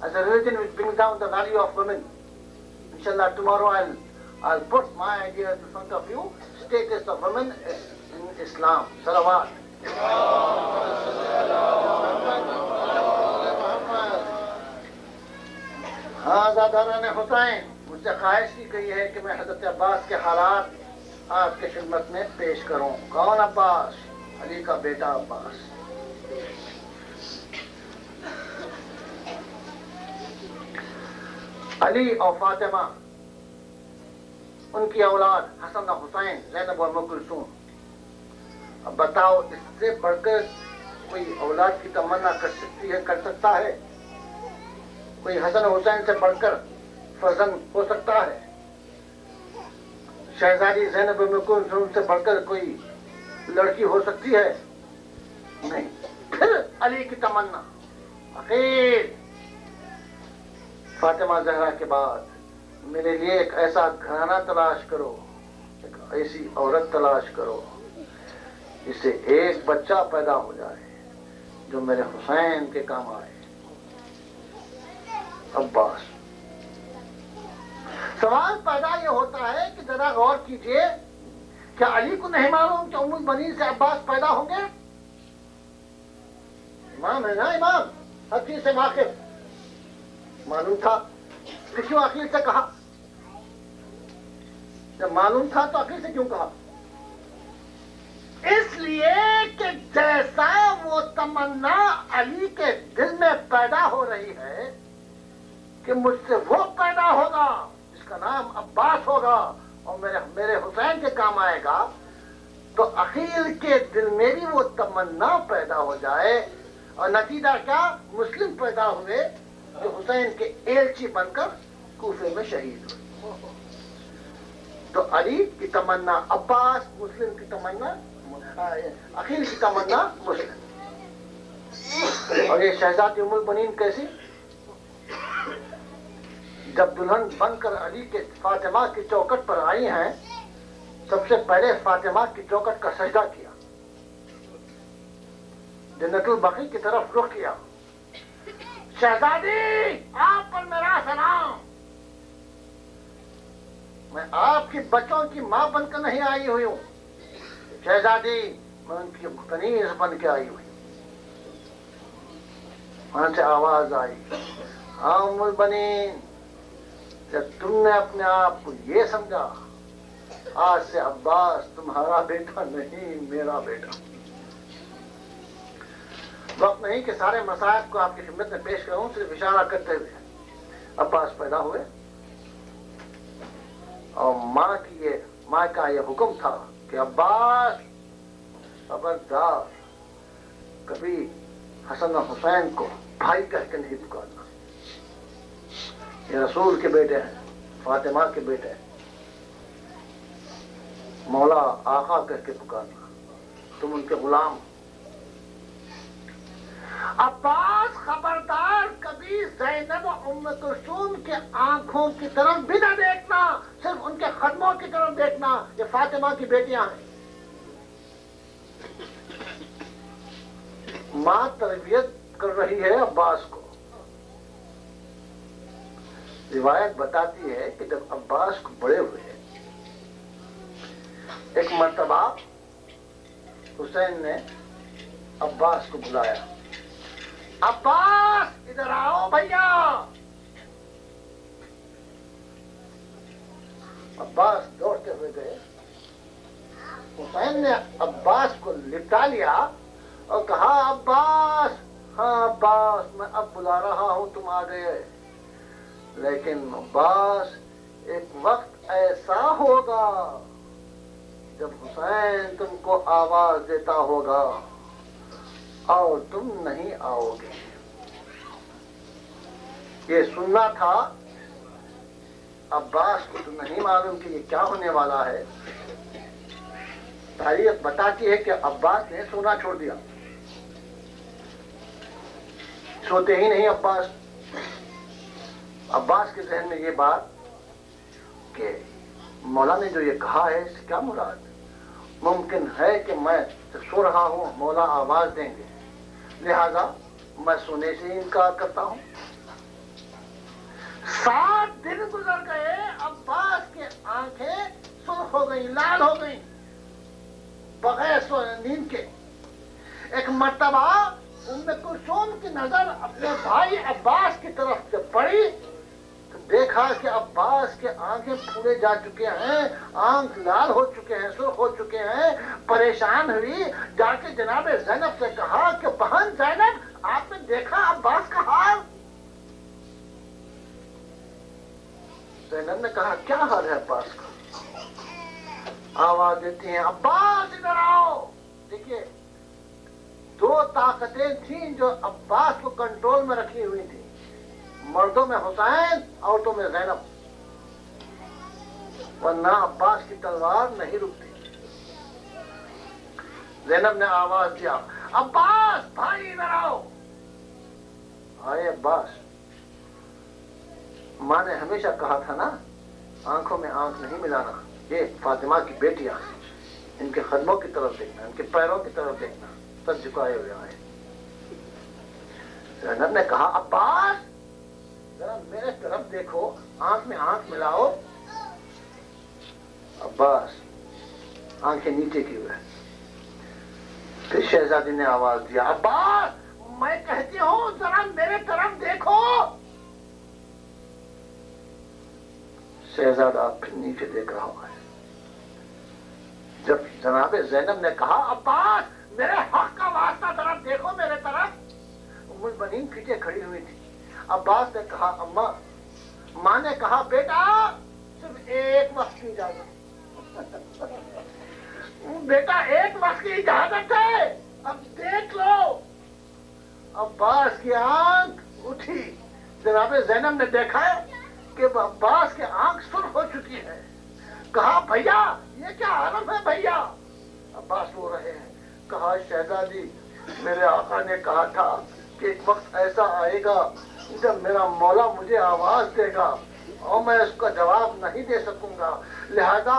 as a religion which brings down the value of women. Inshallah, tomorrow I'll put my ideas in front of you, status of women in Islam. Salawat. हाँ ज़ादारान हुसैन, मुझसे ख्वाहिश की गई है कि मैं हज़रत अब्बास के हालात आपके खिदमत में पेश करूं. कौन अब्बास? अली का बेटा अब्बास. अली और फातिमा, उनकी औलाद हसन और हुसैन, ज़ैनब और उम्म कुलसूम. अब बताओ, इससे बढ़कर कोई औलाद की तमन्ना कर सकता है? कोई हसन हुसैन से बढ़कर फजन हो सकता है? शहजादी ज़ैनब उम्म कुलसूम से बढ़कर कोई लड़की हो सकती है? नहीं. फिर अली की तमन्ना, आखिर फातिमा ज़हरा के बाद मेरे लिए एक ऐसा घराना तलाश करो, एक ऐसी औरत तलाश करो जिससे एक बच्चा पैदा हो जाए जो मेरे हुसैन के काम आए. अब्बास. सवाल पैदा ये होता है कि जरा गौर कीजिए, क्या अली को नहीं मालूम कि उम्मुल बनीन से अब्बास पैदा होंगे? इमाम है ना, इमाम हर चीज से वाकिफ. मालूम था तो क्यों आखिर से कहा? जब मालूम था तो आखिर से क्यों कहा? इसलिए कि जैसा वो तमन्ना अली के दिल में पैदा हो रही है कि मुझसे वो पैदा होगा जिसका नाम अब्बास होगा और मेरे हुसैन के काम आएगा, तो अखिल के दिल में भी वो तमन्ना पैदा हो जाए और नतीजा क्या? मुस्लिम पैदा हुए جو حسین کے ایلچی بن کر کوفے میں شہید ہوئے. تو علی کی تمنا عباس، مسلم کی تمنا عقیل کی تمنا مسلم. اور یہ شہزادی ام البنین کیسی؟ جب دلہن بن کر علی کے فاطمہ کی چوکٹ پر آئی ہیں، سب سے پہلے فاطمہ کی چوکٹ کا سجدہ کیا، جنت البقیع کی طرف رخ کیا. شہزادی آپ پر میرا سلام، میں آپ کی بچوں کی ماں بن کر نہیں آئی ہوئی ہوں، شہزادی میں ان کی کنیز بن کے آئی ہوئی. وہاں سے آواز آئی، ام البنین، جب تم نے اپنے آپ کو یہ سمجھا، آج سے عباس تمہارا بیٹا نہیں، میرا بیٹا. وقت نہیں کہ سارے مصائب کو آپ کی خدمت میں پیش کروں، صرف اشارہ کرتے ہوئے عباس پیدا ہوئے. اور ماں کا یہ حکم تھا کہ عباس خبردار کبھی حسن اور حسین کو بھائی کہہ کے نہیں پکارنا. یہ رسول کے بیٹے ہیں، فاطمہ کے بیٹے ہیں، مولا آقا کہہ کے پکارنا، تم ان کے غلام. عباس خبردار کبھی زینب و ام کلثوم کے آنکھوں کی طرف بھی نہ دیکھنا، صرف ان کے قدموں کی طرف دیکھنا. یہ فاطمہ کی بیٹیاں ہیں. ماں تربیت کر رہی ہے عباس کو. روایت بتاتی ہے کہ جب عباس کو بڑے ہوئے، ایک مرتبہ حسین نے عباس کو بلایا، عباس ادھر آؤ بھیا. عباس دوڑتے ہوئے گئے. حسین نے عباس کو لپٹا لیا اور کہا، عباس، ہاں عباس، میں اب بلا رہا ہوں، تم آ گئے. لیکن عباس، ایک وقت ایسا ہوگا جب حسین تم کو آواز دیتا ہوگا اور تم نہیں آؤ گے. یہ سننا تھا. عباس کو تو نہیں معلوم کہ یہ کیا ہونے والا ہے. تاریخ بتاتی ہے کہ عباس نے سونا چھوڑ دیا، سوتے ہی نہیں عباس. عباس کے ذہن میں یہ بات کہ مولا نے جو یہ کہا ہے، اس سے کیا مراد؟ ممکن ہے کہ میں سو رہا ہوں، مولا آواز دیں گے، لہذا میں سونے سے انکار کرتا ہوں. 7 دن گزر گئے، عباس کے آنکھیں سرخ ہو گئیں، لال ہو گئیں، بغیر نیند کے. ایک مرتبہ ام کلثوم کی نظر اپنے بھائی عباس کی طرف سے پڑی تو دیکھا کہ عباس کے آنکھیں پھولے جا چکے ہیں، آنکھ لال ہو چکے ہیں، سرخ ہو چکے ہیں. پریشان ہوئی، جا کے جناب زینب سے کہا کہ بہن زینب، آپ نے دیکھا عباس کا حال؟ زینب نے کہا، کیا حال ہے عباس کا؟ آواز دیتی ہیں، عباس ادھر آؤ. دیکھیے، 2 طاقتیں تھیں جو عباس کو کنٹرول میں رکھی ہوئی تھی، مردوں میں حسین، عورتوں میں زینب، ورنہ عباس کی تلوار نہیں رکتی. زینب نے آواز دیا، عباس بھائی ادھر آؤ. آئے عباس. ماں نے ہمیشہ کہا تھا نا، آنکھوں میں آنکھ نہیں ملانا. یہ فاطمہ کی بیٹیاں، ان کے قدموں کی طرف دیکھنا، ان کے پیروں کی طرف دیکھنا. سر جھکائے ہوئے آئے. زینب نے کہا، عباس ذرا میرے طرف دیکھو، آنکھ میں آنکھ ملاؤ. عباس آنکھیں نیچے کی ہوئے. پھر شہزادی نے آواز دیا، عباس میں کہتی ہوں ذرا میرے طرف دیکھو. شہزادہ پھر نیچے دیکھ رہا ہے. جب جناب زینب نے کہا، عباس میرے حق کا واسطہ ذرا دیکھو میرے طرف، ام البنین پیچھے کھڑی ہوئی تھی. عباس نے کہا، اماں. ماں نے کہا، بیٹا صرف ایک وقت کی اجازت. بیٹا ایک وقت کی اجازت ہے، اب دیکھ لو. عباس کی آنکھ اٹھی، جناب زینب نے دیکھا کہ عباس کی آنکھ سرخ ہو چکی ہے. کہا بھیا یہ کیا عالم ہے بھیا؟ عباس رو رہے ہیں. کہا شہزادی میرے آقا نے کہا تھا کہ ایک وقت ایسا آئے گا جب میرا مولا مجھے آواز دے گا اور میں اس کا جواب نہیں دے سکوں گا، لہذا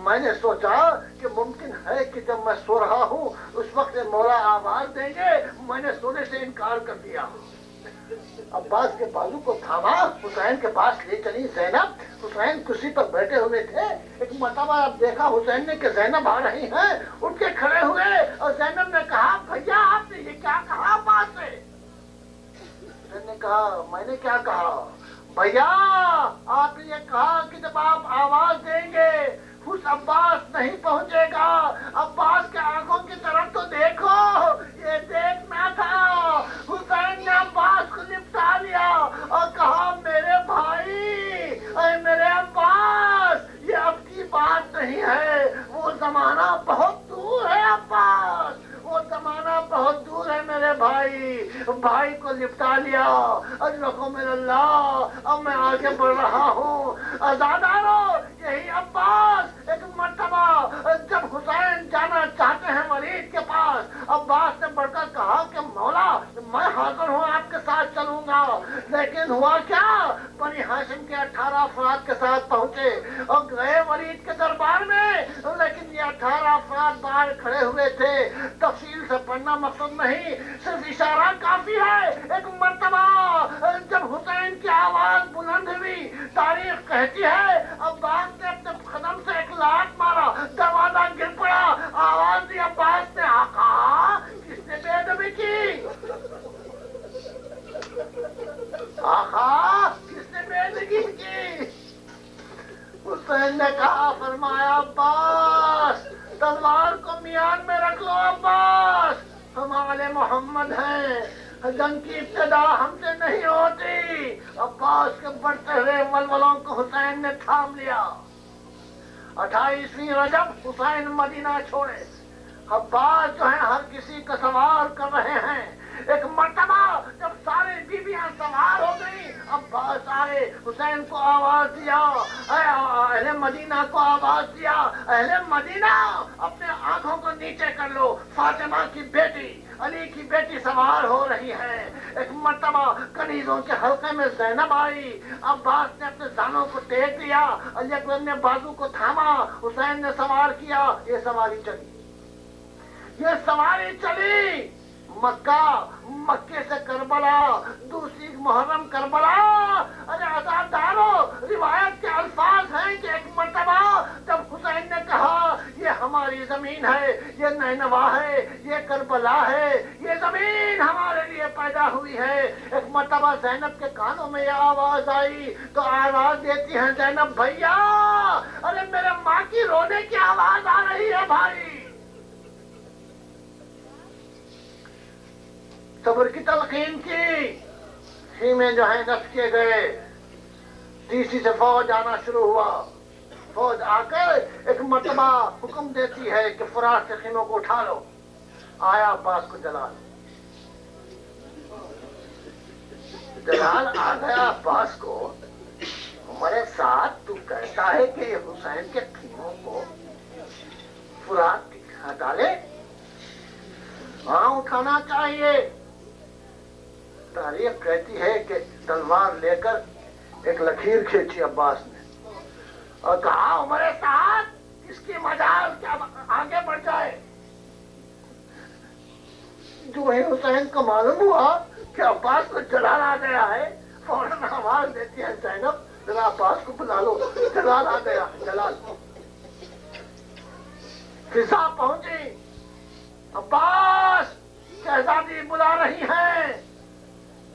میں نے سوچا کہ ممکن ہے کہ جب میں سو رہا ہوں اس وقت مولا آواز دیں گے، میں نے سونے سے انکار کر دیا. عباس کے بازو کو تھاما، حسین کے پاس لے چلی زینب. حسین کرسی پر بیٹھے ہوئے تھے. ایک مرتبہ اب دیکھا حسین نے کہ زینب آ رہی ہیں، اٹھ کے کھڑے ہوئے اور زینب نے کہا بھیا آپ نے یہ کیا کہا عباس سے؟ حسین نے کہا میں نے کیا کہا؟ بھیا آپ نے یہ کہا کہ جب آپ آواز دیں گے اس عباس نہیں پہنچے گا. عباس کے آنکھوں کی طرف تو دیکھو، یہ دیکھنا تھا. حسین نے عباس کو لپٹا لیا اور کہا میرے بھائی اے میرے عباس یہ اب کی بات نہیں ہے، وہ زمانہ بہت دور ہے عباس، وہ زمانہ بہت دور ہے میرے بھائی. بھائی کو لپٹا لیا. اجرکم من اللہ. اب میں آگے بڑھ رہا ہوں. آزادارو یہی عباس ایک مرتبہ جب حسین جانا چاہتے ہیں ولید کے پاس، عباس نے بڑھ کر کہا کہ مولا میں حاضر ہوں آپ کے ساتھ چلوں گا. لیکن ہوا کیا، بنی ہاشم کے 18 افراد کے ساتھ پہنچے اور گئے ولید کے دربار میں، لیکن یہ 18 افراد باہر کھڑے ہوئے تھے. تفصیل سے پڑھنا مقصد نہیں، صرف اشارہ کافی ہے. ایک مرتبہ جب حسین کی آواز بلند ہوئی، تاریخ کہتی ہے عباس نے اپنے قدم سے ایک لاٹ مارا، دروازہ گر پڑا. آواز دی عباس نے آقا کس نے بے ادبی کی؟ آقا کس نے بے ادبی کی؟ حسین نے کہا فرمایا عباس تلوار کو میان میں رکھ لو. عباس ہم آل محمد ہیں، جنگ کی ابتدا ہم سے نہیں ہوتی. عباس کے بڑھتے ہوئے ولولوں کو حسین نے تھام لیا. 28ویں رجب حسین مدینہ چھوڑے. عباس جو ہے ہر کسی کا سوار کر رہے ہیں. ایک مرتبہ جب سارے بیویاں سوار ہو گئی، عباس آئے، حسین کو آواز دیا، اہل مدینہ کو آواز دیا اہل مدینہ اپنے آنکھوں کو نیچے کر لو، فاطمہ کی بیٹی علی کی بیٹی سوار ہو رہی ہے. ایک مرتبہ کنیزوں کے حلقے میں زینب آئی. عباس نے اپنے دانوں کو ٹیک دیا، علی اکبر نے بازو کو تھاما، حسین نے سوار کیا. یہ سواری چلی، یہ سواری چلی. مکے سے کربلا، دوسری محرم کربلا. ارے عزادارو روایت کے الفاظ ہیں کہ ایک مرتبہ جب حسین نے کہا یہ ہماری زمین ہے، یہ نینوا ہے، یہ کربلا ہے، یہ زمین ہمارے لیے پیدا ہوئی ہے. ایک مرتبہ زینب کے کانوں میں یہ آواز آئی تو آواز دیتی ہیں زینب بھیا ارے میرے ماں کی رونے کی آواز آ رہی ہے بھائی. صبر کی تلقین کی. خیمے جو ہیں نصب کیے گئے. تیسری سے فوج آنا شروع ہوا. فوج آ کر ایک مرتبہ حکم دیتی ہے کہ فرات سے خیموں کو اٹھا لو. آیا عباس کو جلال آ گیا عباس کو. ہمارے ساتھ تو کہتا ہے کہ حسین کے خیموں کو فرات دکھا ڈالے. ہاں اٹھانا چاہیے. تاریخ کہتی ہے کہ تلوار لے کر ایک لکیر کھینچی عباس نے اور کہا ہمارے ساتھ اس کی مجال کیا آگے بڑھ جائے. جو ہی حسین کو معلوم ہوا کہ عباس کو جلال آ گیا ہے، فوراً آواز دیتی ہے زینب ذرا عباس کو بلا لو. جلال آ گیا. جلال فضا پہنچی. عباس شہزادی بلا رہی ہیں.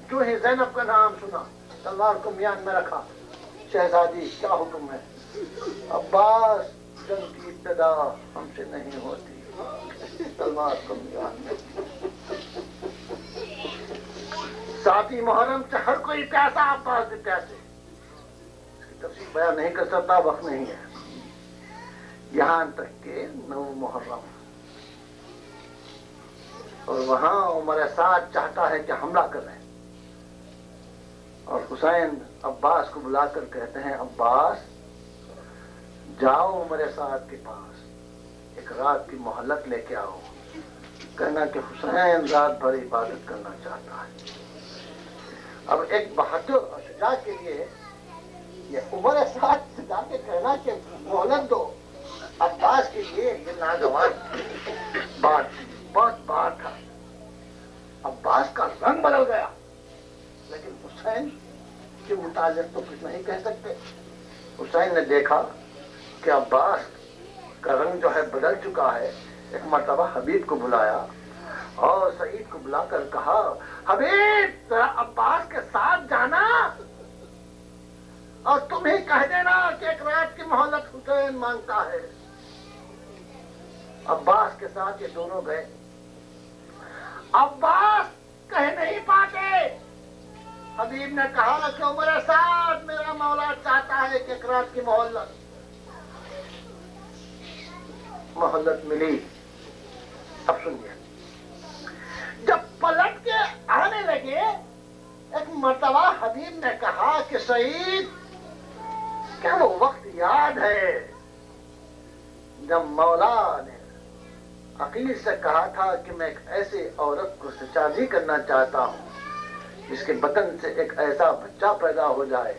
جو ہی زینب کا نام سنا تلوار کو میان میں رکھا. شہزادی کیا حکم ہے؟ عباس جنگ کی ابتدا ہم سے نہیں ہوتی. تلوار کو میان میں. ساتھی محرم سے ہر کوئی پیاسا، عباس بھی پیاسے. اس کی تفصیل بیان نہیں کر سکتا، وقت نہیں ہے. یہاں تک کہ 9 محرم اور وہاں عمر سعد چاہتا ہے کہ حملہ کر رہے ہیں. اور حسین عباس کو بلا کر کہتے ہیں عباس جاؤ میرے ساتھ کے پاس ایک رات کی مہلت لے کے آؤ. کہنا کہ حسین رات بھر عبادت کرنا چاہتا ہے. اب ایک بہادر اور شجاع کے لیے یہ عمر ساتھ جا کے کہنا کہ مہلت دو عباس کے لیے یہ ناگوار بہت بار تھا. عباس کا رنگ بدل گیا لیکن حسین کے متعلق تو کچھ نہیں کہہ سکتے. حسین نے دیکھا کہ عباس کا رنگ جو ہے بدل چکا ہے. ایک مرتبہ حبیب کو بلایا اور سعید کو بلا کر کہا حبیب ذرا عباس کے ساتھ جانا اور تم ہی کہہ دینا کہ ایک رات کی مہلت حسین مانگتا ہے. عباس کے ساتھ یہ دونوں گئے. عباس کہہ نہیں پاتے. حبیب نے کہا کہ عمر سعد میرا مولا چاہتا ہے کہ ایک رات کی مہلت ملی. اب سنیے جب پلٹ کے آنے لگے ایک مرتبہ حبیب نے کہا کہ سعید کیا وہ وقت یاد ہے جب مولا نے عقیل سے کہا تھا کہ میں ایک ایسی عورت کو شادی کرنا چاہتا ہوں جس کے بطن سے ایک ایسا بچہ پیدا ہو جائے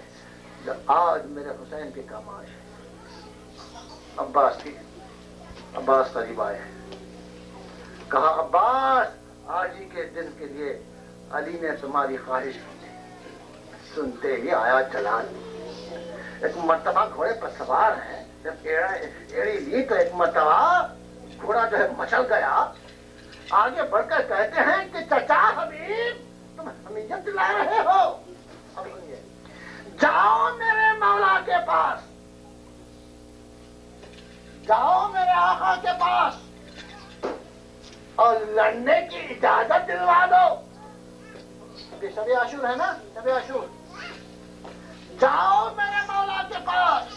جو آج میرے حسین کے کام آئے. عباس قریب آئے. کہا عباس آج ہی کے دن کے لیے علی نے تمہاری خواہش کی. سنتے ہی آیا چلا. ایک مرتبہ گھوڑے پر سوار ہیں. جب ایڑی لی تو ایک مرتبہ گھوڑا جو ہے مچل گیا. آگے بڑھ کر کہتے ہیں کہ چچا حبیب تم حمیت دلا رہے ہو. اب سنیے جاؤ میرے مولا کے پاس جاؤ میرے آقا کے پاس اور لڑنے کی اجازت دلوا دو. شب عاشور ہے نا شب عاشور. جاؤ میرے مولا کے پاس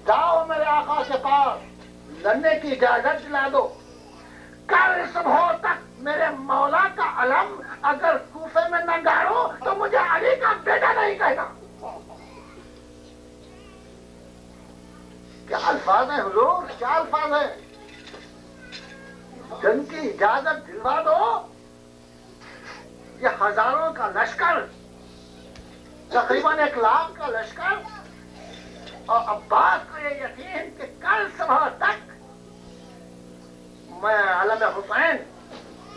جاؤ میرے آقا کے پاس لڑنے کی اجازت دلا دو. کل صبح تک میرے مولا کا علم اگر کوفے میں نہ گاڑو تو مجھے علی کا بیٹا نہیں کہنا. کیا الفاظ ہیں حضور کیا الفاظ ہیں. جنگ کی اجازت دلوا دو. یہ ہزاروں کا لشکر تقریباً 1 لاکھ کا لشکر اور عباس کو یہ یقین کہ کل صبح تک میں علم حسین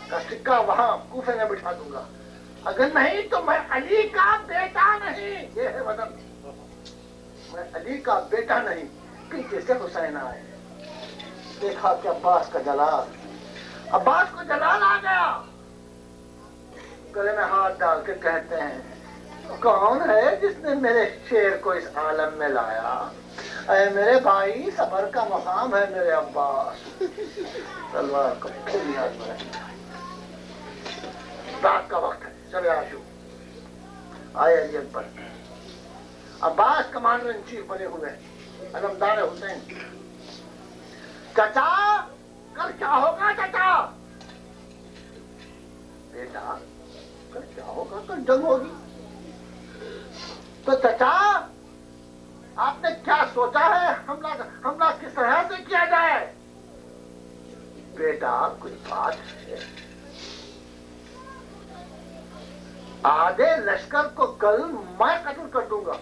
کا سکہ وہاں کوفے میں بٹھا دوں گا. اگر نہیں تو میں علی کا بیٹا نہیں. یہ ہے وطن. میں علی کا بیٹا نہیں. پیچھے سے حسین آئے. دیکھا کہ عباس کو جلال آ گیا. گلے میں ہاتھ ڈال کے کہتے ہیں کون ہے جس نے میرے شیر کو اس عالم میں لایا. اے میرے بھائی صبر کا مقام ہے میرے عباس. تلوار کو پھر نیاز میں رات کا وقت ہے. شب عاشور آئے علی اکبر. عباس کمانڈر ان چیف بنے ہوئے علمدار حسین. چچا کل کیا ہوگا چچا. بیٹا کل کیا ہوگا کل جنگ ہوگی. تو چچا آپ نے کیا سوچا ہے حملہ کس طرح سے کیا جائے. بیٹا کوئی بات ہے. آدھے لشکر کو کل میں قتل کر دوں گا.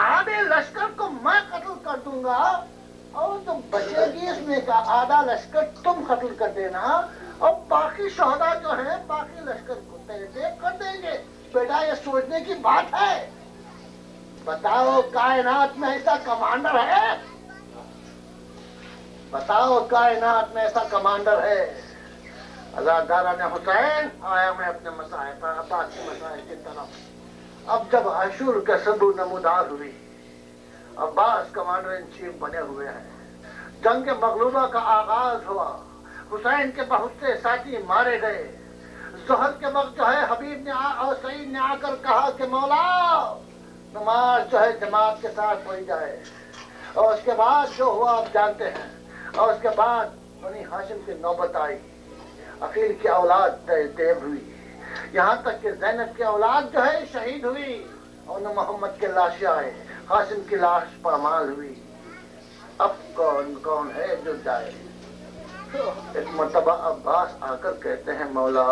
آدھے لشکر کو میں قتل کر دوں گا اور جو بچے گی اس میں کا آدھا لشکر تم قتل کر دینا اور باقی شہداء جو ہیں باقی لشکر کو تیز کر دیں گے. بیٹا یہ سوچنے کی بات ہے. بتاؤ کائنات میں ایسا کمانڈر ہے. بتاؤ کائنات میں ایسا کمانڈر ہے. عزاداران حسین آیا میں اپنے مسائل پر عباس کے مسائل کی طرف. اب جب عاشور کے سبو نمودار ہوئی عباس کمانڈر ان چیف بنے ہوئے ہیں. جنگ مغلوبہ کا آغاز ہوا. حسین کے بہت سے ساتھی مارے گئے. ظہر کے وقت جو ہے حبیب نے اور سعید نے آ کر کہا کہ مولا نماز جو ہے جماعت کے ساتھ پڑھی جائے. اور اس کے بعد جو ہوا آپ جانتے ہیں. اور اس کے بعد بنی ہاشم کی نوبت آئی. عقیل کی اولاد تیب ہوئی. یہاں تک کہ زینب کی اولاد جو ہے شہید ہوئی اور نہ محمد کی لاشیں آئے، قاسم کی لاش پامال ہوئی. اب کون کون ہے جو جائے؟ ایک مرتبہ عباس آ کر کہتے ہیں مولا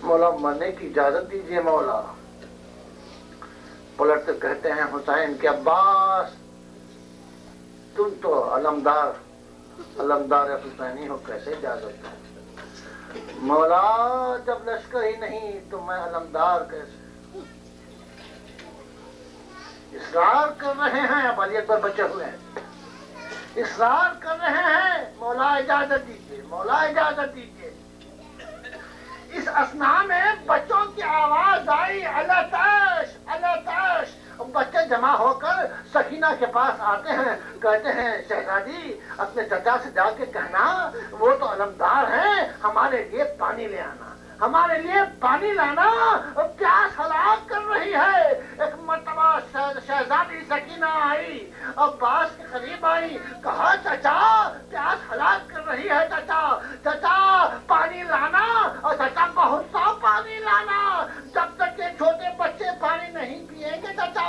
مولا مرنے کی اجازت دیجیے مولا. پلٹ کر کہتے ہیں حسین کہ عباس تم تو علمدار حسینی ہو، کیسے اجازت ہے؟ مولا جب لشکر ہی نہیں تو میں علمدار کیسے؟ اصرار کر رہے ہیں، اب علی اکبر بچے ہوئے ہیں، اصرار کر رہے ہیں مولا اجازت دیجیے مولا اجازت دیجیے. اس اثنا میں بچوں کی آواز آئی الاتش الاتش. بچے جمع ہو کر سکینہ کے پاس آتے ہیں، کہتے ہیں شہزادی اپنے چچا سے جا کے کہنا وہ تو علمدار ہیں، ہمارے لیے پانی لے آنا، ہمارے لیے پانی لانا، پیاس ہلاک کر رہی ہے. ایک مرتبہ شہزادی سکینہ آئی، عباس کے قریب آئی، کہا چچا پیاس ہلاک کر رہی ہے، چچا چچا پانی لانا، اور چچا بہت سا پانی لانا. جب تک کہ چھوٹے بچے پانی نہیں پیئیں گے چچا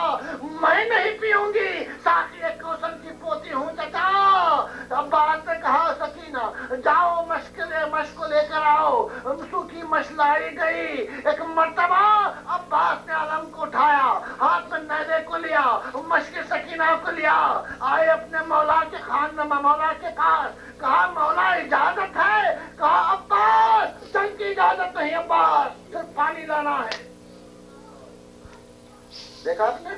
میں نہیں پیوں گی، ساقی کوثر کی پوتی ہوں چچا. عباس نے کہا سکینہ جاؤ مشق لے کر آؤ. سوکھی مشق لائی گئی. ایک مرتبہ عباس نے علم کو اٹھایا، ہاتھ میں نیزے کو لیا، مشق سکینہ کو لیا، آئے اپنے مولا کے مولا کے پاس، کہا مولا اجازت ہے؟ کہا عباس جنگ کی اجازت نہیں، عباس صرف پانی لانا ہے. دیکھا آپ نے،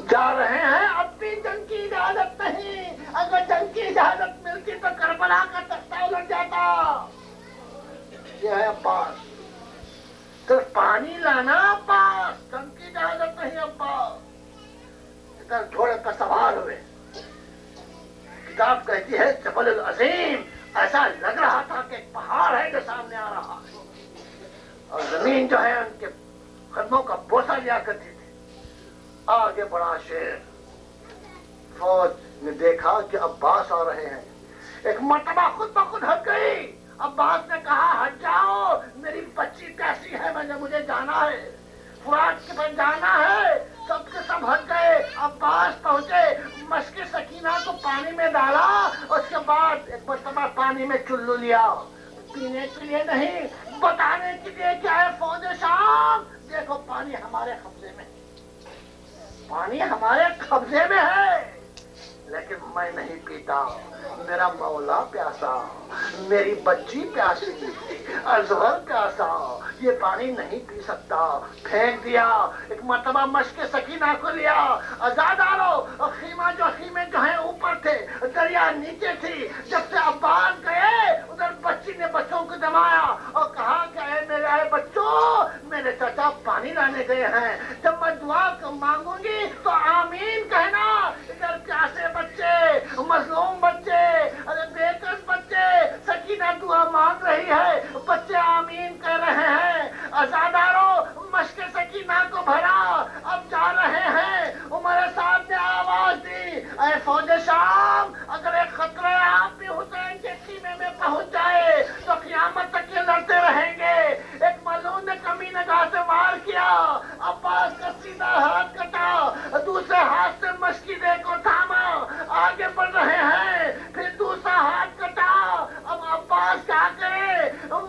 جا رہے ہیں اب بھی جنگ کی اجازت نہیں. اگر جنگ کی اجازت ملتی تو کربلا کا تختہ الٹ جاتا. یہ ہے عباس، صرف پانی لانا عباس، جنگ کی اجازت نہیں عباس. ادھر گھوڑے پر سوار ہوئے. کتاب کہتی ہے جبل العظیم، ایسا لگ رہا تھا کہ ایک پہاڑ ہے جو سامنے آ رہا ہے، اور زمین جو ہے ان کے قدموں کا بوسہ لیا کرتی تھی. آگے بڑا شیر. فوج نے دیکھا کہ عباس آ رہے ہیں، ایک مرتبہ خود بخود ہٹ گئی. عباس نے کہا ہٹ جاؤ، میری بچی پیاسی ہے، مجھے جانا ہے، فرات کے پاس جانا ہے. سب کے سب ہٹ گئے. عباس پہنچے، مشق سکینہ کو پانی میں ڈالا، اس کے بعد ایک مرتبہ پانی میں چلو لیا، پینے کے لیے نہیں، بتانے کے لیے کیا ہے فوج شام دیکھو پانی ہمارے قبضے میں، پانی ہمارے قبضے میں ہے، لیکن میں نہیں پیتا. میرا مولا پیاسا، میری بچی پیاسی، اظہر پیاسا، یہ پانی نہیں پی سکتا. پھینک دیا. ایک مرتبہ مشق سکینہ کو لیا، آزادارو خیمے جو ہیں اوپر تھے، دریا نیچے تھی. جب سے عباس گئے ادھر بچی نے بچوں کو جمایا اور کہا کہ اے میرے بچوں، میرے چچا پانی لانے گئے ہیں، جب میں دعا مانگوں گی تو آمین کہنا. ادھر پیاسے بچے، مظلوم بچے، ارے بے کس بچے، سکینہ دعا مانگ رہی ہے، بچے آمین کہہ رہے ہیں. آزادارو مشق سکینہ کو بھرا، اب جا رہے ہیں. عمر صاحب نے آواز دی، اے فوج شام، اگر ایک خطرہ آپ بھی حسین کے خیمے میں پہنچ جائے تو قیامت تک یہ لڑتے رہیں گے. ایک ملعون نے کمی نگاہ سے وار کیا، عباس کا سیدھا ہاتھ کٹا، دوسرے ہاتھ سے مشکیدے کو تھاما، آگے بڑھ رہے ہیں. پھر دوسرا ہاتھ کٹا. اب عباس کیا کرے؟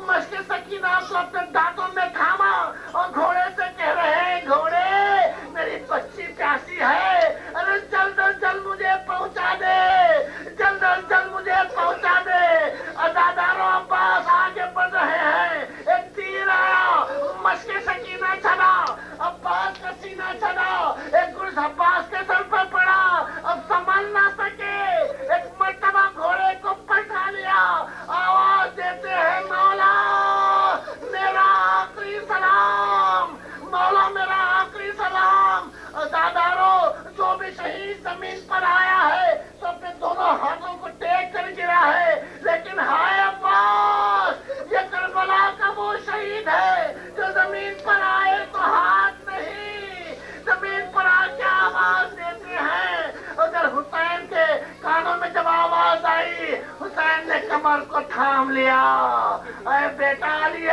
مشق سکینہ کو اپنے دانتوں میں تھاما اور گھوڑے سے کہہ رہے ہیں گھوڑے میری بچی پیاسی ہے، ارے جلد از جلد مجھے پہنچا دے، جلد از جلد مجھے پہنچا دے. ازادارو عباس آگے بڑھ رہے ہیں. ایک تیر آیا، مشق سکینہ چلا، عباس کا سینہ چلا، ایک گرز عباس کے سر پر پڑا، اب سنبھل نہ سکے. ایک مرتبہ گھوڑے کو پلٹا لیا، آواز دیتے ہیں مولا میرا آخری سلام، مولا میرا آخری سلام. دادارو جو بھی شہید زمین پر آیا ہے تو اپنے دونوں ہاتھوں کو ٹیک کر گرا ہے، لیکن ہائے عباس، یہ کربلا کا وہ شہید ہے جو زمین پر آئے تو ہاتھ نہیں، زمین پر آ کے آواز دیتے ہیں. ادھر حسین کے کانوں میں جب آواز آئی، حسین نے کمر کمر کو تھام لیا. اے بیٹا علی